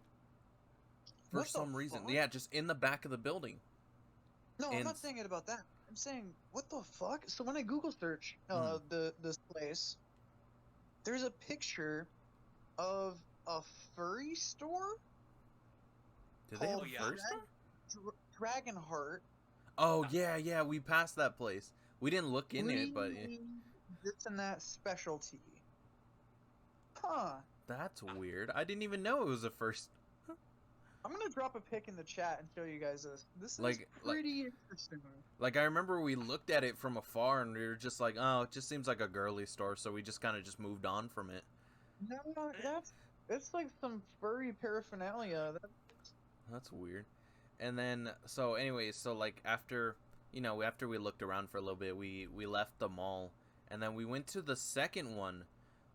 A: For
C: What the
A: some reason,
C: fuck?
A: yeah, just in the back of the building.
C: No, I'm
A: And-
C: not saying it about that. I'm saying what the fuck. So when I Google search this place, there's a picture of a furry store.
A: Did they have
C: Oh,
A: a
B: yeah.
A: first store?
C: Dragonheart.
A: Oh yeah, we passed that place. We didn't look in it, but
C: this and that specialty. Huh.
A: that's weird. I didn't even know it was a first.
C: I'm gonna drop a pic in the chat and show you guys this. This is
A: Like-
C: pretty interesting.
A: I remember we looked at it from afar and we were just like, oh, it just seems like a girly store, so we just kind of just moved on from it.
C: No, it's like some furry paraphernalia.
A: That's weird. And then after after we looked around for a little bit, we left the mall, and then we went to the second one,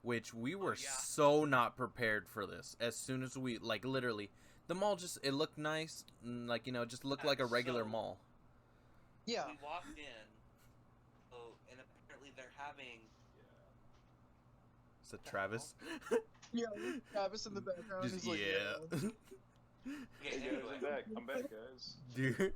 A: which we were
B: yeah.
A: so not prepared for this. As soon as we literally, the mall it looked nice, just looked like a regular
B: So-
A: mall.
C: Yeah.
B: We walked in, and apparently they're having.
A: Is that Travis?
C: Yeah, Travis in the background.
A: Just
C: He's like,
A: yeah.
B: Okay,
D: Hey guys,
B: anyway.
D: I'm back, guys.
A: Dude,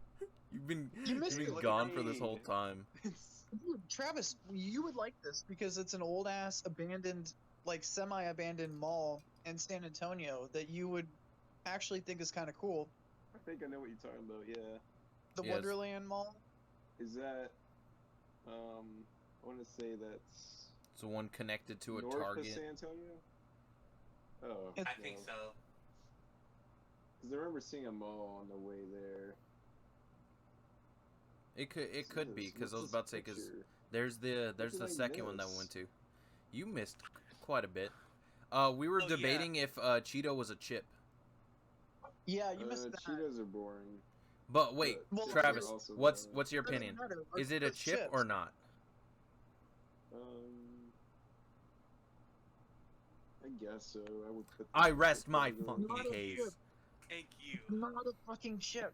A: you've been
C: You missed
A: you've been
C: it.
A: gone for this whole time.
C: Dude, Travis, you would like this because it's an old ass abandoned, like semi-abandoned mall in San Antonio that you would actually think is kind of cool.
D: I think I know what you're talking about. Yeah.
C: The
A: Yes.
C: Wonderland Mall.
D: Is that? I want to say that's
A: It's the one connected to a
D: north
A: Target.
D: of San Antonio. Oh,
C: It's-
B: I think so.
D: Because I remember seeing a mall on the way there.
A: It could be because I was
D: What's
A: about to
D: this
A: say because
D: picture?
A: there's the
D: did I
A: second one that we
D: miss?
A: went to. You missed quite a bit. We were
B: Oh, yeah.
A: debating if Cheeto was a chip.
C: Yeah, you missed that.
D: Cheetos are boring.
A: But wait,
C: Well,
D: chips are
A: Travis,
D: also
A: what's
D: boring.
A: what's your
C: Doesn't
A: opinion?
C: matter.
A: Is it a
C: It's
A: chip
C: chips.
A: or not?
D: I guess so. I would put.
A: I rest my
D: put it
A: funky
D: on-
C: Not a
A: case.
C: chip.
B: Thank you.
C: Not a fucking chip.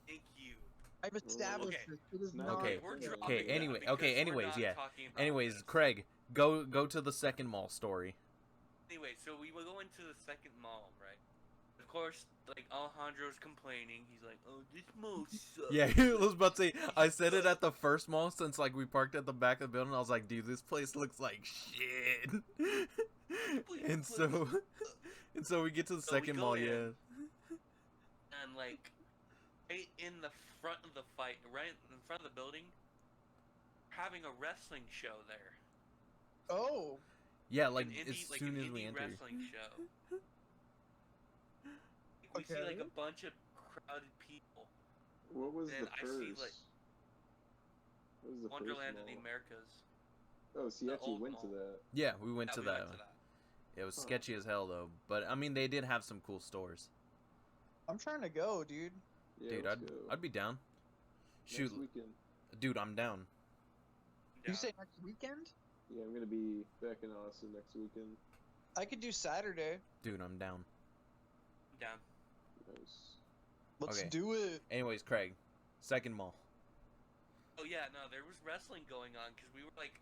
B: Thank you.
C: I've established
B: Okay.
C: this. It is
D: No,
C: not
A: Okay.
C: a
B: We're
C: chip.
B: dropping
A: Okay,
B: that
A: anyway-
B: because
A: okay,
B: we're
A: anyways,
B: not
A: yeah.
B: talking about
A: Anyways,
B: this.
A: Craig, go to the second mall story.
B: Anyway, so we will go into the second mall, right? Of course, like Alejandro's complaining. He's like, "Oh, this mall sucks."
A: Yeah, I was about to say I said it at the first mall since like we parked at the back of the building. I was like, dude, this place looks like shit. and so we get to the
B: So we
A: second
B: go
A: mall,
B: in.
A: yeah.
B: And like, right in the front of the fight, right in front of the building, having a wrestling show there.
A: Oh. Yeah, like
B: An
A: as
B: indie, like
A: soon
B: an
A: as we
B: indie
A: enter.
B: wrestling show. We see like a bunch of crowded people.
D: What was
B: Then
D: the
B: I
D: first?
B: see, like,
D: what was the
B: Wonderland
D: first
B: of the
D: mall?
B: Americas.
D: Oh, so you
B: the
D: actually
B: old
D: went to
B: mall.
D: that.
A: Yeah, we went
B: Yeah,
A: to
B: we
A: that
B: went
A: one.
B: to that.
A: It was
D: Huh.
A: sketchy as hell though, but I mean they did have some cool stores.
C: I'm trying to go, dude.
D: Yeah,
A: Dude,
D: let's go.
A: I'd be down. Shoot,
D: Next weekend.
A: dude, I'm down.
C: You
B: Yeah.
C: say next weekend?
D: Yeah, I'm gonna be back in Austin next weekend.
C: I could do Saturday.
A: Dude, I'm down.
B: Down.
D: Nice.
C: Let's
A: Okay.
C: do it.
A: Anyways, Craig, second mall.
B: Oh yeah, no, there was wrestling going on because we were like,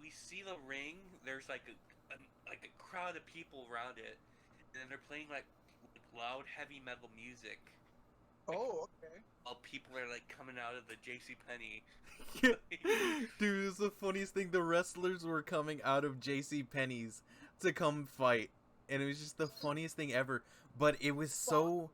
B: we see the ring. There's like a crowd of people around it, and then they're playing like loud heavy metal music
C: Oh, okay.
B: while people are like coming out of the J.C. Penney.
A: Dude, it's the funniest thing. The wrestlers were coming out of J.C. Penney's to come fight, and it was just the funniest thing ever. But it was so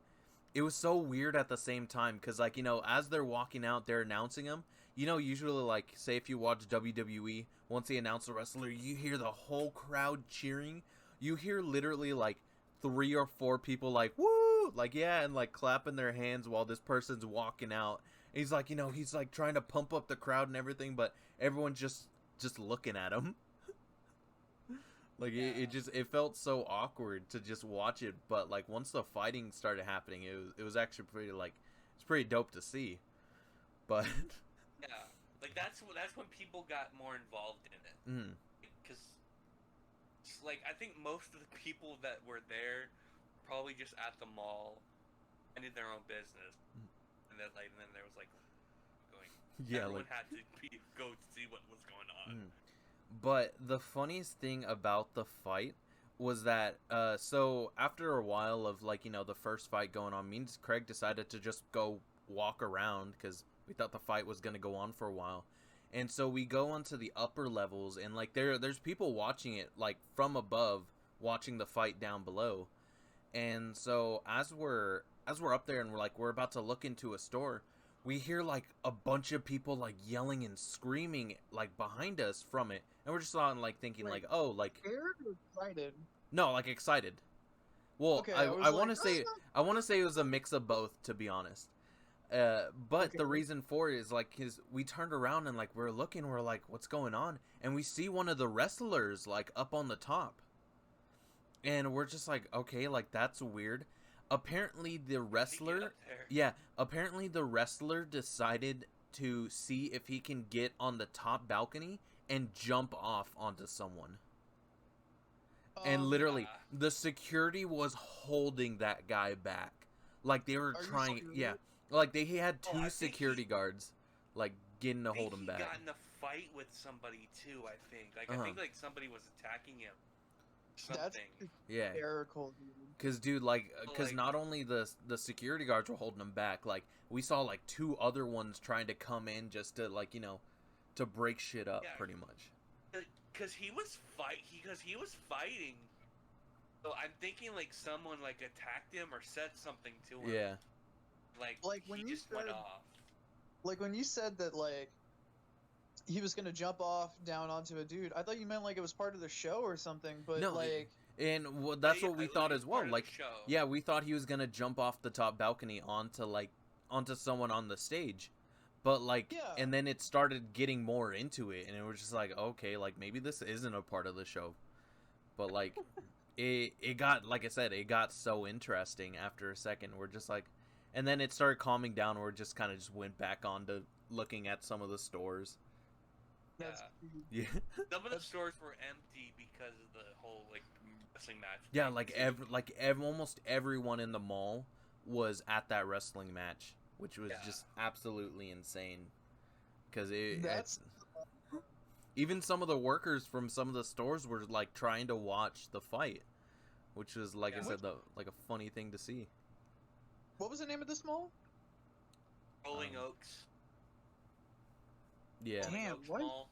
A: weird at the same time, because like, you know, as they're walking out, they're announcing them. You know, usually like, say if you watch WWE, once they announce a wrestler, you hear the whole crowd cheering. You hear literally like 3 or 4 people like woo, like yeah, and like clapping their hands while this person's walking out. And he's like, you know, he's like trying to pump up the crowd and everything, but everyone's just looking at him. Like it felt so awkward to just watch it, but like once the fighting started happening, it was actually pretty it's pretty dope to see. But
B: Yeah, like that's when people got more involved in it. Because like I think most of the people that were there probably just at the mall and did their own business, and then there was like going.
A: yeah,
B: Everyone
A: like
B: had to go see what was going on.
A: But the funniest thing about the fight was that so after a while of like, you know, the first fight going on, me and Craig decided to just go walk around because we thought the fight was going to go on for a while. And so we go onto the upper levels, and like there's people watching it like from above, watching the fight down below. And so as we're up there and we're about to look into a store, we hear like a bunch of people like yelling and screaming like behind us from it, and we're just on like thinking like, oh, like
C: Scared or excited?
A: no, like excited. Well,
C: Okay,
A: I
C: was
A: want to
C: like,
A: say it was a mix of both, to be honest. But
C: Okay.
A: the reason for it is like we turned around and like we're looking, we're like, what's going on? And we see one of the wrestlers like up on the top, and we're just like, okay, like that's weird. Apparently the wrestler, apparently the wrestler decided to see if he can get on the top balcony and jump off onto someone. And literally, the security was holding that guy back. Like they were
C: Are you
A: trying,
C: serious?
A: yeah. Like he had
B: Oh, I
A: two
B: think
A: security guards, like getting to hold him
B: he
A: back.
B: got in a fight with somebody too. I think. Like I think like somebody was attacking him.
C: That's
B: Something.
A: Yeah.
C: hysterical, dude.
A: Cause dude, like, cause
B: Like-
A: not only the security guards were holding him back, like we saw like two other ones trying to come in just to like to break shit up,
B: Yeah.
A: pretty much.
B: Because he was fighting. So I'm thinking like someone like attacked him or said something to him.
A: Yeah.
C: Like,
B: he
C: when you
B: just went
C: said-
B: off.
C: Like when you said that, like he was gonna jump off down onto a dude, I thought you meant like it was part of the show or something. But
A: No,
C: like,
A: And that's
B: Yeah,
A: what we
B: like,
A: thought
B: it's
A: as well.
B: part of the
A: Like,
B: show.
A: yeah, we thought he was gonna jump off the top balcony onto someone on the stage, but like,
C: Yeah.
A: and then it started getting more into it, and it was just like, okay, like maybe this isn't a part of the show, but like, it got, like I said, it got so interesting after a second. We're just like, and then it started calming down. We're just kind of just went back on to looking at some of the stores.
C: that's
A: Yeah.
B: Some of the stores were empty because of the whole like wrestling match.
A: Yeah,
B: thing,
A: like
B: too.
A: almost everyone in the mall was at that wrestling match, which was
B: Yeah.
A: just absolutely insane. Because
C: That's-
A: even some of the workers from some of the stores were like trying to watch the fight, which was like I
B: Yeah.
A: said, like a funny thing to see.
C: what was the name of this mall?
B: Rolling Oaks.
A: Yeah,
B: Rolling
C: Damn,
B: Oaks
C: what?
B: Mall.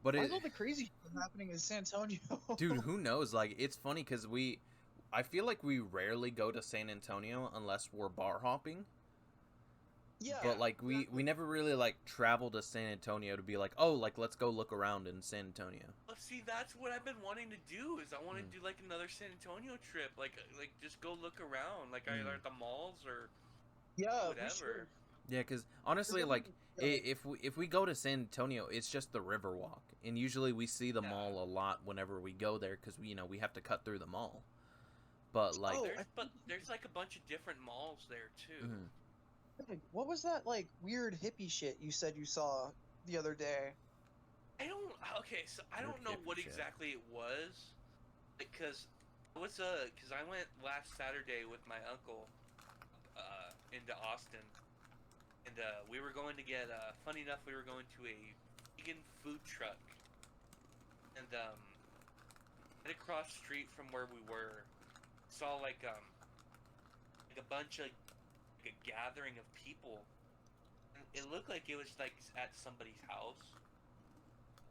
A: but
C: Why
A: it,
C: is all the crazy shit happening in San Antonio?
A: dude, who knows? Like, it's funny because I feel like we rarely go to San Antonio unless we're bar hopping.
C: Yeah.
A: But like we never really like travel to San Antonio to be like, oh, like let's go look around in San Antonio.
B: Well, see, that's what I've been wanting to do. Is I want to
A: Mm.
B: do like another San Antonio trip, like just go look around, like either at the malls or
C: yeah, we
B: whatever.
C: should.
A: Yeah, because honestly,
C: We're
A: like
C: gonna-
A: if we go to San Antonio, it's just the Riverwalk, and usually we see the
B: Yeah.
A: mall a lot whenever we go there because we have to cut through the mall. But like,
C: Oh,
B: There's like a bunch of different malls there too.
A: mhm.
C: Like, what was that like weird hippie shit you said you saw the other day?
B: I don't. Okay, so I don't
A: Weird
B: know
A: hippie
B: what
A: shit.
B: exactly it was, because it was because I went last Saturday with my uncle into Austin, and we were going to get. Funny enough, we were going to a vegan food truck, and right across the street from where we were, saw like a bunch of like a gathering of people. And it looked like it was like at somebody's house.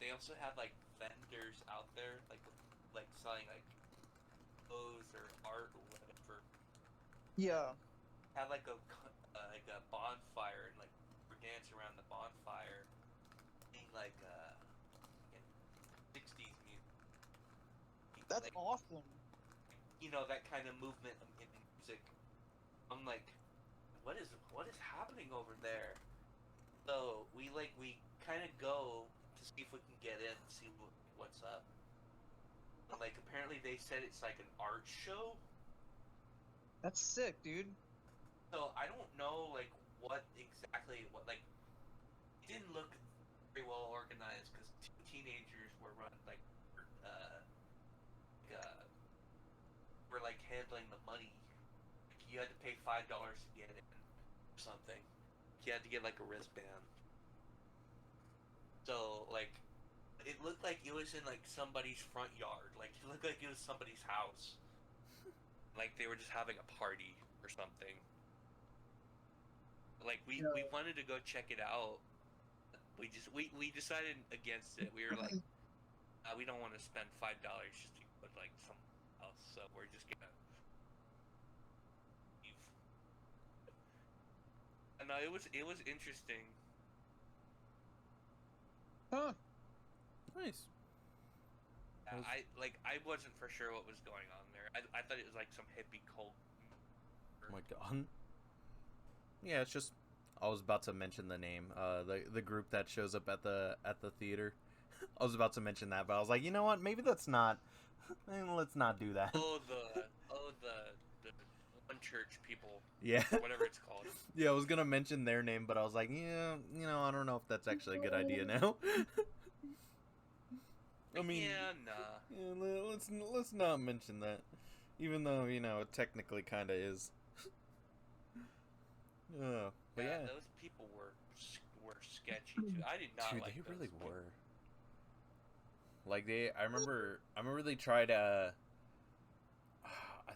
B: They also had like vendors out there, like selling like clothes or art or whatever.
C: Yeah.
B: Had like a bonfire and like we're dancing around the bonfire, being like 60s music.
C: That's
B: like,
C: awesome.
B: you know, that kind of movement in music. I'm like, what is happening over there? So we kind of go to see if we can get in and see what's up. And like apparently they said it's like an art show.
C: That's sick, dude.
B: So I don't know like what like it didn't look very well organized because two teenagers were were like handling the money. Like, you had to pay $5 to get in or something. You had to get like a wristband. So like it looked like it was in like somebody's front yard. Like it looked like it was somebody's house. Like they were just having a party or something. Like we wanted to go check it out. We decided against it. We were like, we don't want to spend $5 just to go to like something else. So we're just gonna leave. And it was interesting.
C: Huh.
A: Nice.
B: I wasn't for sure what was going on there. I thought it was like some hippie cult.
A: Oh my god. Yeah, it's just. I was about to mention the name, the group that shows up at the theater. I was about to mention that, but I was like, you know what? Maybe let's not do that.
B: Oh the one church people.
A: Yeah.
B: Whatever it's called.
A: Yeah, I was gonna mention their name, but I was like, yeah, I don't know if that's actually a good idea now. I mean,
B: yeah, nah.
A: yeah, let's not mention that, even though it technically kind of is. But yeah,
B: those people were sketchy too. I did not
A: dude,
B: like
A: they
B: those
A: really
B: people.
A: were. Like I remember they tried. I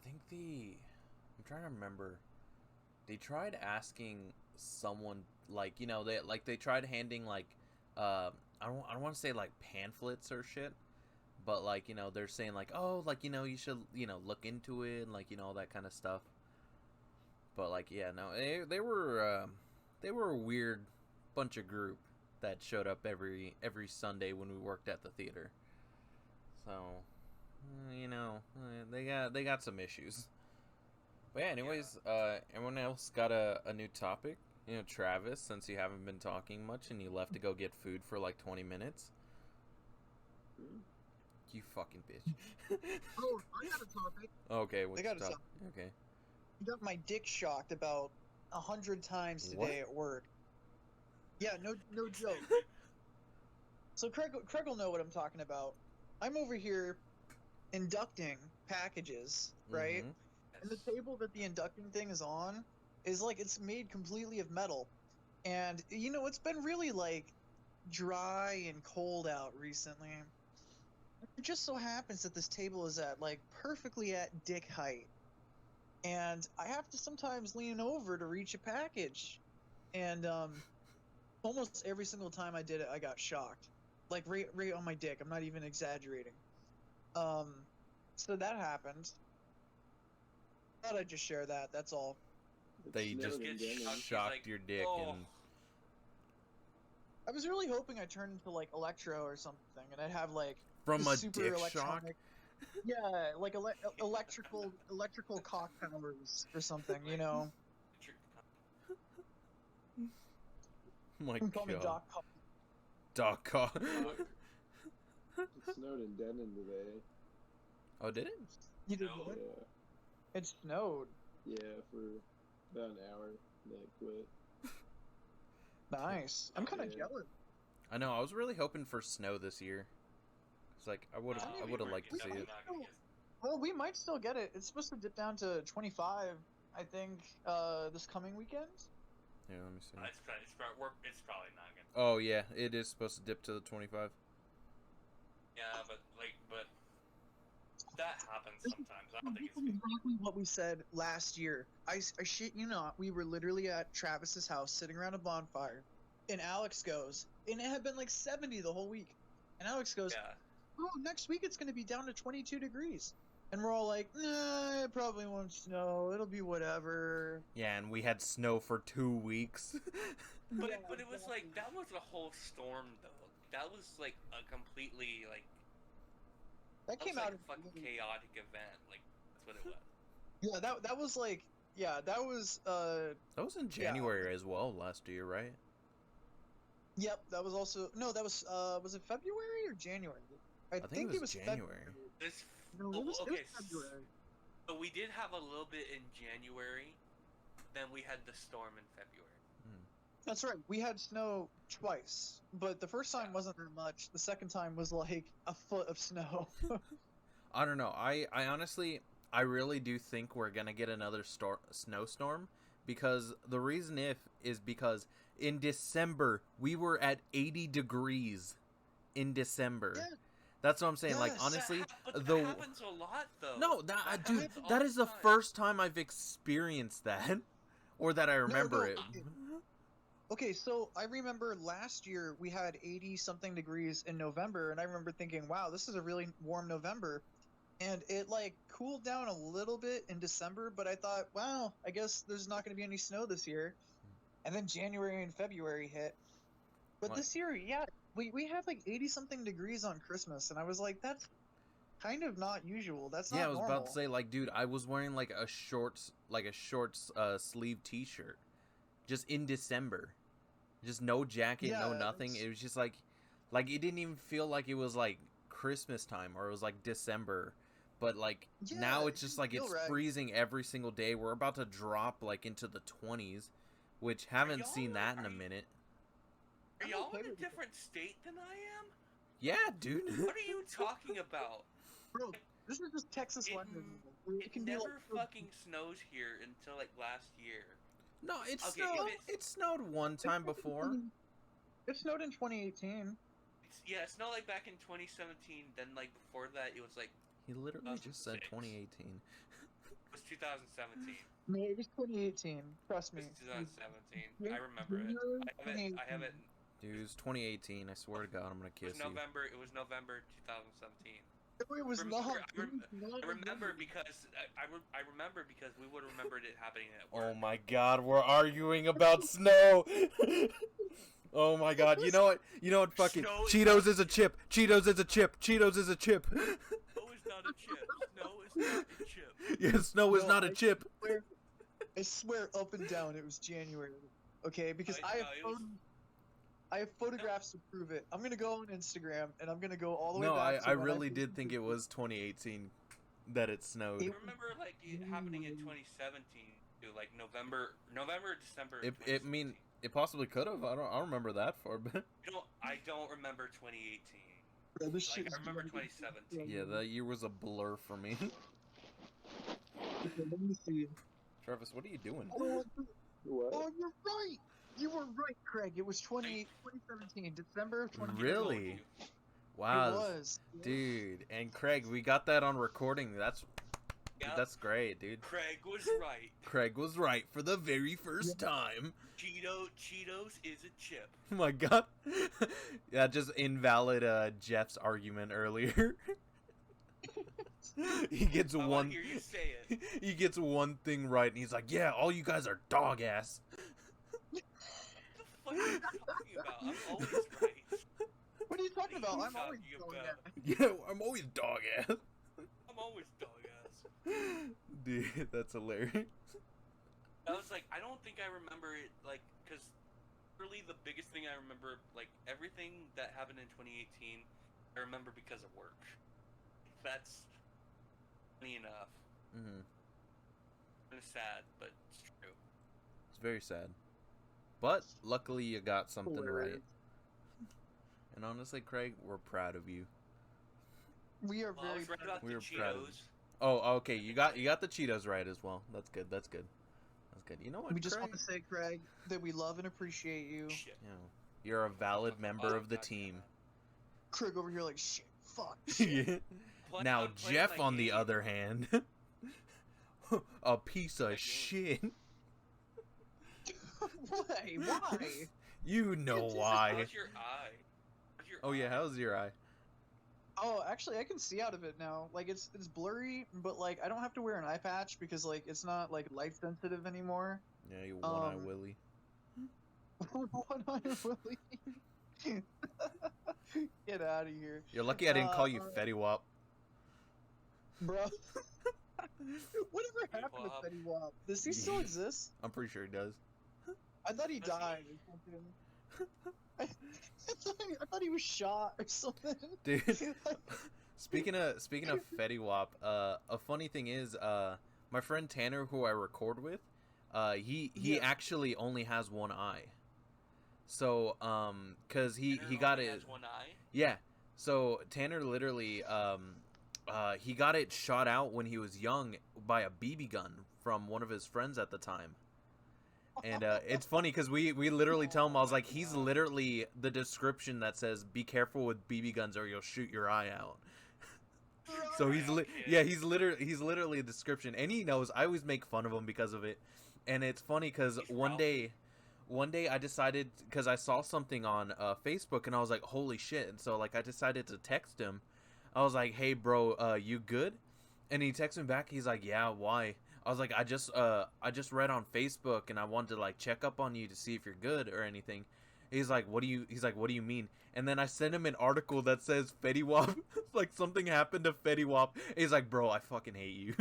A: think I'm trying to remember. They tried asking someone, like, they tried handing, like, I don't want to say like pamphlets or shit, but like, they're saying like, oh, like, you should, look into it and like, all that kind of stuff. But like, yeah, no, they were a weird bunch of group that showed up every Sunday when we worked at the theater. So, they got some issues. But yeah, anyways, everyone else got a new topic. Travis, since you haven't been talking much and you left to go get food for like 20 minutes. You fucking bitch.
C: Oh, I got a topic.
A: Okay, what's
C: I got a
A: top?
C: topic.
A: Okay.
C: I got my dick shocked about 100 times today at work. Yeah, no joke. So Craig will know what I'm talking about. I'm over here inducting packages, right?
A: Mhm.
C: And the table that the inducting thing is on is like, it's made completely of metal. And it's been really like dry and cold out recently. It just so happens that this table is at like perfectly at dick height. And I have to sometimes lean over to reach a package. And almost every single time I did it, I got shocked. Like right on my dick. I'm not even exaggerating. So that happened. Thought I'd just share that. That's all.
A: That you just
B: Get
A: shocked
B: like,
A: your dick
B: oh.
A: and
C: I was really hoping I'd turn into like Electro or something, and I'd have like
A: from
C: this
A: a
C: super
A: dick
C: electronic,
A: shock.
C: yeah, like electrical cock powers or something,
A: My
C: You can call me
A: God.
C: Doc Cock.
A: Doc Cock.
D: It snowed in Denton today.
A: Oh, did it?
C: You did
B: No.
C: what?
D: Yeah.
C: It snowed.
D: Yeah, for about an hour. Then it quit.
C: Nice. I'm kind of
D: Yeah.
C: jealous.
A: I know. I was really hoping for snow this year. It's like I would have liked to see it.
C: Well, we might still get it. It's supposed to dip down to 25, I think, this coming weekend.
A: Yeah, let me see.
B: It's probably not gonna.
A: Oh yeah, it is supposed to dip to the 25.
B: Yeah, but that happens sometimes. I don't think
C: This is exactly what we said last year. I shit you not, we were literally at Travis's house sitting around a bonfire, and Alex goes, and it had been like 70 the whole week, and Alex goes,
B: Yeah.
C: oh, next week it's going to be down to 22 degrees. And we're all like, nah, it probably won't snow. It'll be whatever.
A: Yeah, and we had snow for 2 weeks.
B: But it was like, that was a whole storm though. That was like a completely like.
C: That came
B: was
C: out
B: like a fucking chaotic event. Like that's what it was.
C: Yeah, that was like, yeah, that was
A: That was in January as well last year, right?
C: Yep, that was also that was it February or January? I think it was
A: January.
C: No, it was
B: Okay,
C: February.
B: so we did have a little bit in January, then we had the storm in February.
C: That's right. We had snow twice, but the first time wasn't that much. The second time was like a foot of snow.
A: I don't know. I honestly, I really do think we're gonna get another snowstorm, because the reason is because in December we were at 80 degrees in December.
C: Yeah.
A: That's what I'm saying. Like,
C: Yes.
A: honestly,
B: But that happens a lot though.
A: no, dude,
B: happens all
A: that is the
B: time.
A: first time I've experienced that, or that I remember it.
C: Okay, so I remember last year we had 80-something degrees in November, and I remember thinking, wow, this is a really warm November. And it, like, cooled down a little bit in December, but I thought, wow, I guess there's not going to be any snow this year. And then January and February hit. But this year, yeah, we had, like, 80-something degrees on Christmas, and I was like, that's kind of not usual. That's not
A: Yeah, I was
C: normal.
A: about to say, like, dude, I was wearing, like, a short sleeve t-shirt just in December. Just no jacket, no nothing. It was just like it didn't even feel like it was like Christmas time or it was like December. But like now it's just like it's freezing every single day. We're about to drop like into the 20s, which haven't seen that in a minute.
B: Are y'all in a different state than I am?
A: Yeah, dude.
B: What are you talking about?
C: Bro, this is just Texas London.
B: It never fucking snows here until like last year.
A: No, it
B: Okay,
A: snowed.
B: if
A: It snowed one time before.
C: It snowed in 2018.
B: Yeah, it's not like back in 2017. Then like before that, it was like
A: He literally just said
B: 2006.
A: 2018.
B: It was 2017.
C: No, it was 2018. Trust me.
B: It's 2017.
C: Yeah,
B: I remember it. I have it.
A: Dude, it was 2018. I swear to God, I'm gonna
B: It was
A: kiss you.
B: November. It was November 2017.
C: No, it was
B: Remember-
C: not.
B: I
C: It was not
B: I remember because I remember because we would have remembered it happening at work.
A: Oh my God, we're arguing about snow. Oh my God, you know what? You know what? Fucking
B: Snow is
A: Cheetos
B: not-
A: is a chip. Cheetos is a chip. Cheetos is a chip.
B: Snow is not a chip. Snow is not a chip.
A: Yeah, snow is
C: No,
A: not a
C: I
A: chip.
C: I swear up and down it was January. Okay, because
B: No,
C: I have
B: it was-
C: I have photographs to prove it. I'm gonna go on Instagram and I'm gonna go all the way
A: No,
C: back.
A: I really did think it was 2018 that it snowed.
B: I remember like it happening in 2017 too, like November, December.
A: It possibly could have. I don't remember that far, but
B: I don't remember 2018.
C: Bro, this shit
B: Like, I
C: is
B: remember
C: gonna be-
B: 2017.
A: yeah, that year was a blur for me.
C: Okay, let me see.
A: Travis, what are you doing?
C: Oh,
D: What?
C: oh, you're right. You were right, Craig. It was 2017, December of 2017.
A: Really?
C: It
A: Wow,
C: was.
A: dude. And Craig, we got that on recording.
B: Yeah,
A: That's great, dude.
B: Craig was right.
A: Craig was right for the very first time.
B: Cheetos is a chip.
A: Oh my God. Yeah, just invalid Jeff's argument earlier. He gets
B: I want
A: one.
B: to hear you say it.
A: He gets one thing right, and he's like, "Yeah, all you guys are dog ass."
B: What the fuck are you talking about? I'm always right.
C: What are you talking about?
B: What are
C: I'm
B: you
C: always
B: talking
C: going
B: about?
C: there.
A: Yeah, I'm always dog ass.
B: I'm always dog ass.
A: Dude, that's hilarious.
B: I was like, I don't think I remember it, like, because really the biggest thing I remember, like, everything that happened in 2018, I remember because of work. That's funny enough.
A: Mm-hmm.
B: Kind of sad, but it's true.
A: It's very sad, but luckily you got something right.
C: Hilarious.
A: And honestly, Craig, we're proud of you.
C: We are
B: Well, I
C: very
B: was right about
A: We
B: the
A: were proud of
B: Cheetos.
A: Oh, okay. You got the Cheetos right as well. That's good. That's good. That's good. You know what,
C: We just
A: Craig?
C: want to say, Craig, that we love and appreciate you.
B: Shit.
A: You know, you're a valid member of the
B: God
A: team.
C: Craig over here like, shit, fuck, shit.
A: Yeah.
B: But
A: Now
B: I'm playing
A: Jeff,
B: my
A: on the
B: game.
A: other hand, a piece
B: My
A: of
B: game.
A: shit.
C: Why? Why?
A: You know why?
B: How's your eye? How's your
A: Oh yeah,
B: eye?
A: how's your eye?
C: Oh, actually, I can see out of it now. Like, it's blurry, but, like, I don't have to wear an eye patch because, like, it's not, like, light sensitive anymore.
A: Yeah, you one-eye
C: Um,
A: Willie.
C: One eye Willie. Get out of here.
A: You're lucky I didn't call you
C: alright.
A: Fetty Wap.
C: Bro. Whatever happened
B: Wap.
C: to Fetty Wap? Does he still exist?
A: I'm pretty sure he does.
C: I thought he
B: Does he?
C: died or something. I thought he was shot or something.
A: Dude. Speaking of Fetty Wap, a funny thing is, my friend Tanner, who I record with, he
C: Yeah.
A: actually only has one eye. So, cause he
B: Tanner
A: got
B: only
A: it.
B: has one eye.
A: Yeah. So Tanner literally, he got it shot out when he was young by a BB gun from one of his friends at the time. And it's funny because we literally tell him, I was like, he's literally the description that says, "Be careful with BB guns or you'll shoot your eye out." So he's he's literally a description, and he knows. I always make fun of him because of it, and it's funny because
B: He's
A: one
B: Ralphie.
A: day I decided, because I saw something on Facebook and I was like, holy shit, and so like I decided to text him. I was like, hey bro, you good? And he texted me back. He's like, yeah, why? I was like, I just read on Facebook and I wanted to like check up on you to see if you're good or anything. He's like, what do you mean? And then I sent him an article that says Fetty Wap, like something happened to Fetty Wap. He's like, bro, I fucking hate you.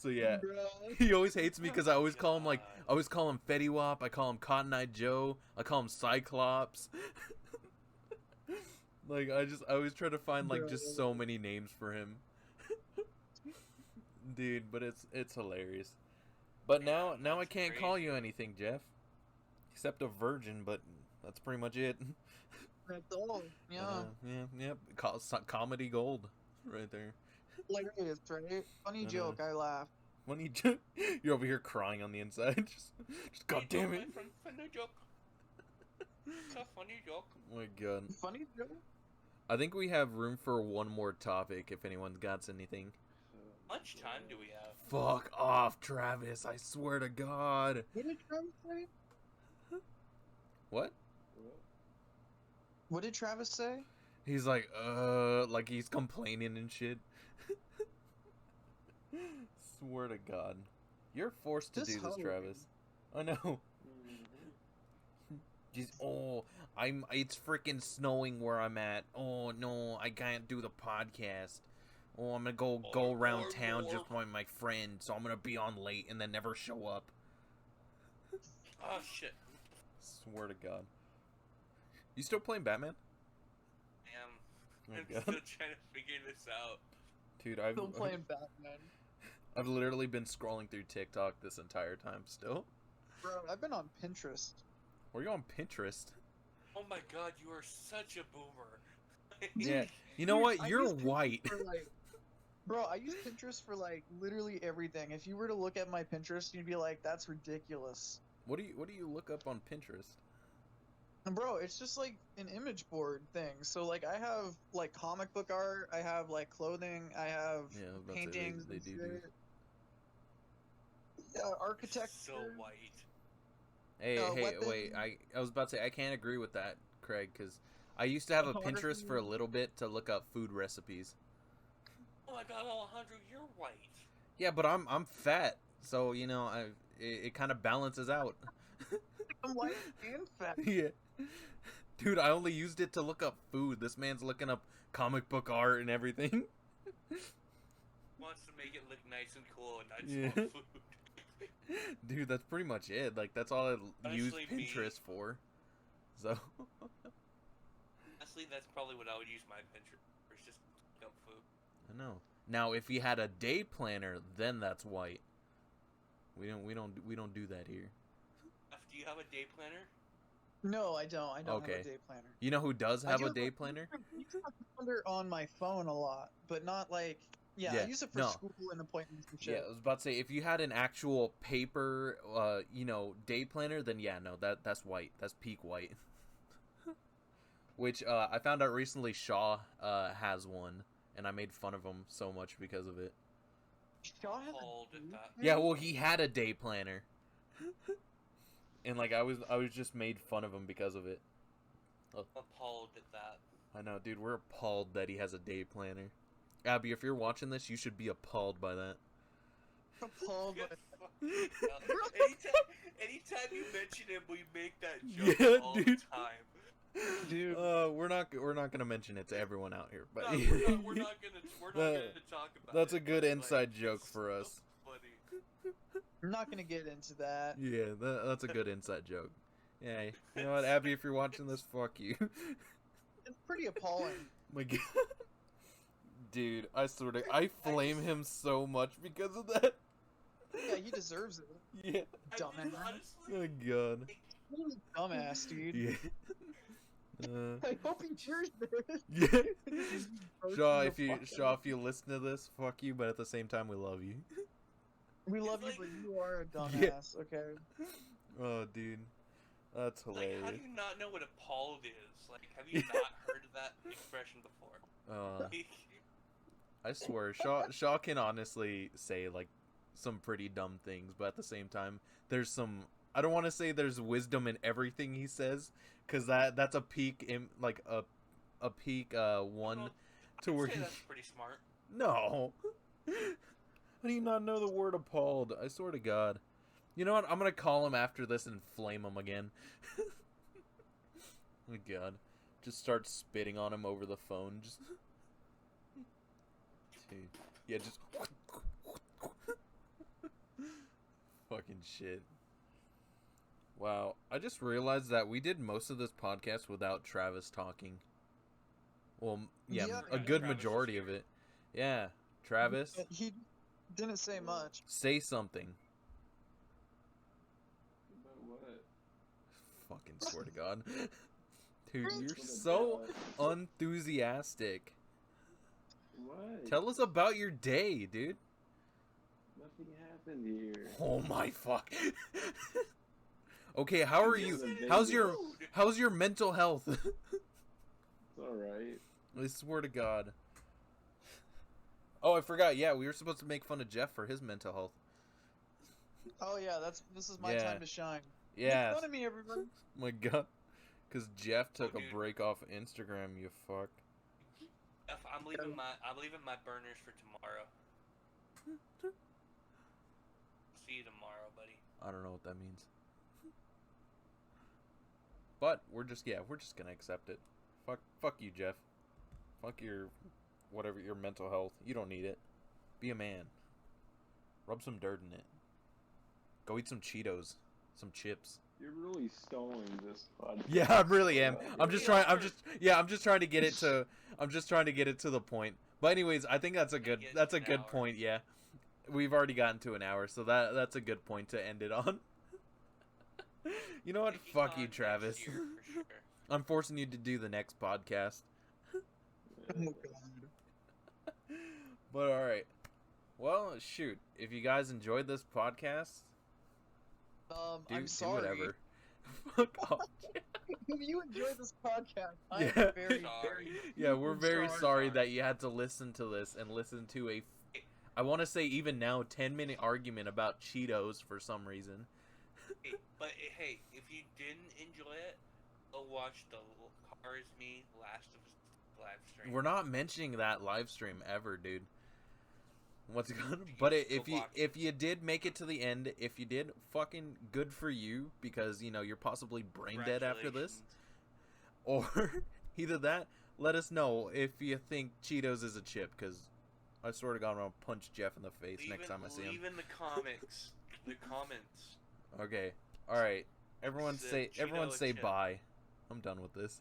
A: So yeah,
C: Bro.
A: he always hates me because I always call him Fetty Wap. I call him Cotton Eye Joe. I call him Cyclops. Like I always try to find like just so many names for him. Dude, but it's hilarious. But
B: Yeah,
A: now I
B: that's
A: can't call
B: crazy.
A: you anything, Jeff. Except a virgin, but that's pretty much it.
C: That's all. Yeah.
A: Yeah. Comedy gold right there.
C: Hilarious, right? Funny
A: I know.
C: joke. I laugh.
A: funny joke. You're over here crying on the inside. Just God damn it.
B: Funny joke. It's a funny joke.
A: Oh my god.
C: Funny joke.
A: I think we have room for one more topic if anyone's got anything.
B: How much time do we have?
A: Fuck off, Travis. I swear to God.
C: What did Travis say?
A: What?
C: What did Travis say?
A: He's like he's complaining and shit. Swear to God. You're forced to
C: This
A: do this,
C: Halloween.
A: Travis. I know. Just, it's freaking snowing where I'm at. Oh no, I can't do the podcast. Oh, I'm gonna go around town just with my friend, so I'm gonna be on late and then never show up.
B: Oh shit.
A: Swear to God. You still playing Batman?
B: I am.
A: Oh
B: I'm
A: my God.
B: still trying to figure this out.
A: Dude,
C: Still playing Batman.
A: I've literally been scrolling through TikTok this entire time still.
C: Bro, I've been on Pinterest.
A: Were you on Pinterest?
B: Oh my god, you are such a boomer.
A: Yeah. You know what?
C: I
A: You're
C: use Pinterest
A: white.
C: for, like, bro, I use Pinterest for like literally everything. If you were to look at my Pinterest, you'd be like, "That's ridiculous."
A: What do you look up on Pinterest?
C: And bro, it's just like an image board thing. So like, I have like comic book art, I have like clothing, I have
A: Yeah, I was about to say,
C: paintings.
A: they
C: and
A: do.
C: shit. Yeah, architecture.
B: So white.
A: Hey,
C: weapons.
A: wait. I was about to say I can't agree with that, Craig, because I used to have a Pinterest for a little bit to look up food recipes.
B: Oh my god, Alejandro, you're white.
A: Yeah, but I'm fat, so you know it kind of balances out.
C: I'm white and fat.
A: Yeah, dude, I only used it to look up food. This man's looking up comic book art and everything.
B: Wants to make it look nice and cool, and I just
A: Yeah.
B: want food.
A: Dude, that's pretty much it. Like that's all I use
B: Honestly, me-
A: Pinterest for. So.
B: Honestly, that's probably what I would use my Pinterest for. It's just up food.
A: I know. Now, if you had a day planner, then that's white. We don't do that here.
B: Do you have a day planner?
C: No, I don't. I don't
A: Okay.
C: have a day planner.
A: You know who does
C: I
A: have
C: do
A: a
C: have
A: day planner?
C: I use a calendar on my phone a lot, but not like. Yeah,
A: Yeah,
C: I use it for
A: no.
C: school and appointments and
A: Yeah,
C: shit.
A: I was about to say if you had an actual paper, day planner, then yeah, no, that's white. That's peak white. Which I found out recently, Shaw has one, and I made fun of him so much because of it.
C: Shaw has a
B: Appalled at
C: day
B: that.
A: Yeah, well, he had a day planner, and like I was just made fun of him because of it.
B: Appalled at that.
A: I know, dude. We're appalled that he has a day planner. Abby, if you're watching this, you should be appalled by that.
C: appalled
B: Get
C: by-
B: fucked up. anytime you mention him, we make that joke
A: Yeah,
B: all
A: dude.
B: the time.
C: Dude.
A: We're not gonna mention it to everyone out here, but
B: No, we're not gonna talk about
A: that's
B: it.
A: a good
B: but,
A: inside
B: like,
A: joke
B: it's
A: for
B: so
A: us.
B: funny.
C: I'm not gonna get into that.
A: Yeah, that's a good inside joke. Yeah, you know what, Abby, if you're watching this, fuck you.
C: It's pretty appalling.
A: My God. Dude, I swear to, I flame him so much because of that.
C: Yeah, he deserves it.
A: Yeah.
C: Dumbass.
B: I mean, honestly,
A: Oh God.
C: He's a dumbass, dude.
A: Yeah.
C: I hope he hears this.
A: Yeah.
C: Roasting
A: Shaw,
C: the
A: if you
C: fuck out of
A: listen to this, fuck you, but at the same time, we love you.
C: We love you,
B: Like-
C: but you are a
A: Yeah.
C: dumbass. Okay.
A: Oh, dude, that's hilarious.
B: like, how do you not know what appalled is? Like, have you not heard of that expression before? Like,
A: I swear, Shaw can honestly say like some pretty dumb things, but at the same time, there's some. I don't want to say there's wisdom in everything he says, because that's a peak in like a peak one
B: well,
A: to where
B: I'd say
A: he.
B: that's pretty smart.
A: No. How do you not know the word appalled? I swear to God. You know what? I'm gonna call him after this and flame him again. Oh God. Just start spitting on him over the phone. Just. Dude. Yeah, just. Fucking shit. Wow. I just realized that we did most of this podcast without Travis talking. Well, yeah,
C: Yeah.
A: a good
B: Travis is
A: majority of
B: here.
A: it. Yeah. Travis,
C: He didn't say much.
A: say something.
D: About what?
A: Fucking swear to God. Dude, you're so unenthusiastic.
D: What?
A: Tell us about your day, dude.
D: Nothing happened here?
A: Oh my fuck. Okay, how are you? How's your mental health?
D: It's alright.
A: I swear to God. Oh, I forgot. Yeah, we were supposed to make fun of Jeff for his mental health.
C: Oh yeah, this is my
A: Yeah.
C: time to shine.
A: Yeah.
C: Make fun of me, everyone.
A: My God. Because Jeff took
B: Oh,
A: a
B: dude.
A: break off Instagram. You fuck.
B: I'm leaving my burners for tomorrow. See you tomorrow, buddy.
A: I don't know what that means. But we're just gonna accept it. Fuck you, Jeff. Fuck your your mental health. You don't need it. Be a man. Rub some dirt in it. Go eat some Cheetos, some chips.
D: You're really stalling this podcast.
A: Yeah, I really am. I'm just trying to get it to the point. But anyways, I think that's a good point, yeah. We've already gotten to an hour, so that's a good point to end it on. You know what?
B: Ikki
A: Fuck
B: Con
A: you,
B: next
A: Travis.
B: year, for sure.
A: I'm forcing you to do the next podcast.
C: Oh god.
A: But alright. Well, shoot. If you guys enjoyed this podcast,
C: I'm
A: do
C: sorry.
A: whatever. Fuck off.
C: If you enjoyed this podcast, I'm
A: Yeah.
C: very,
B: Sorry.
C: very
A: Yeah, we're very sorry
B: sorry.
A: that you had to listen to this and listen to I want to say even now 10-minute argument about Cheetos for some reason.
B: But hey, if you didn't enjoy it, go watch the Cars Me Last of Us live stream.
A: We're not mentioning that live stream ever, dude. What's going?
B: You
A: But
B: can still watch
A: if you did make it to the end, if you did, fucking good for you, because you know you're possibly brain dead after this.
B: Congratulations.
A: Or either that, let us know if you think Cheetos is a chip, because I swear to God, I'm gonna punch Jeff in the face next time I see him.
B: Leave in the comments. The comments.
A: Okay, all right. Everyone
B: It's a
A: say
B: Cheeto
A: everyone say
B: chip.
A: bye. I'm done with this.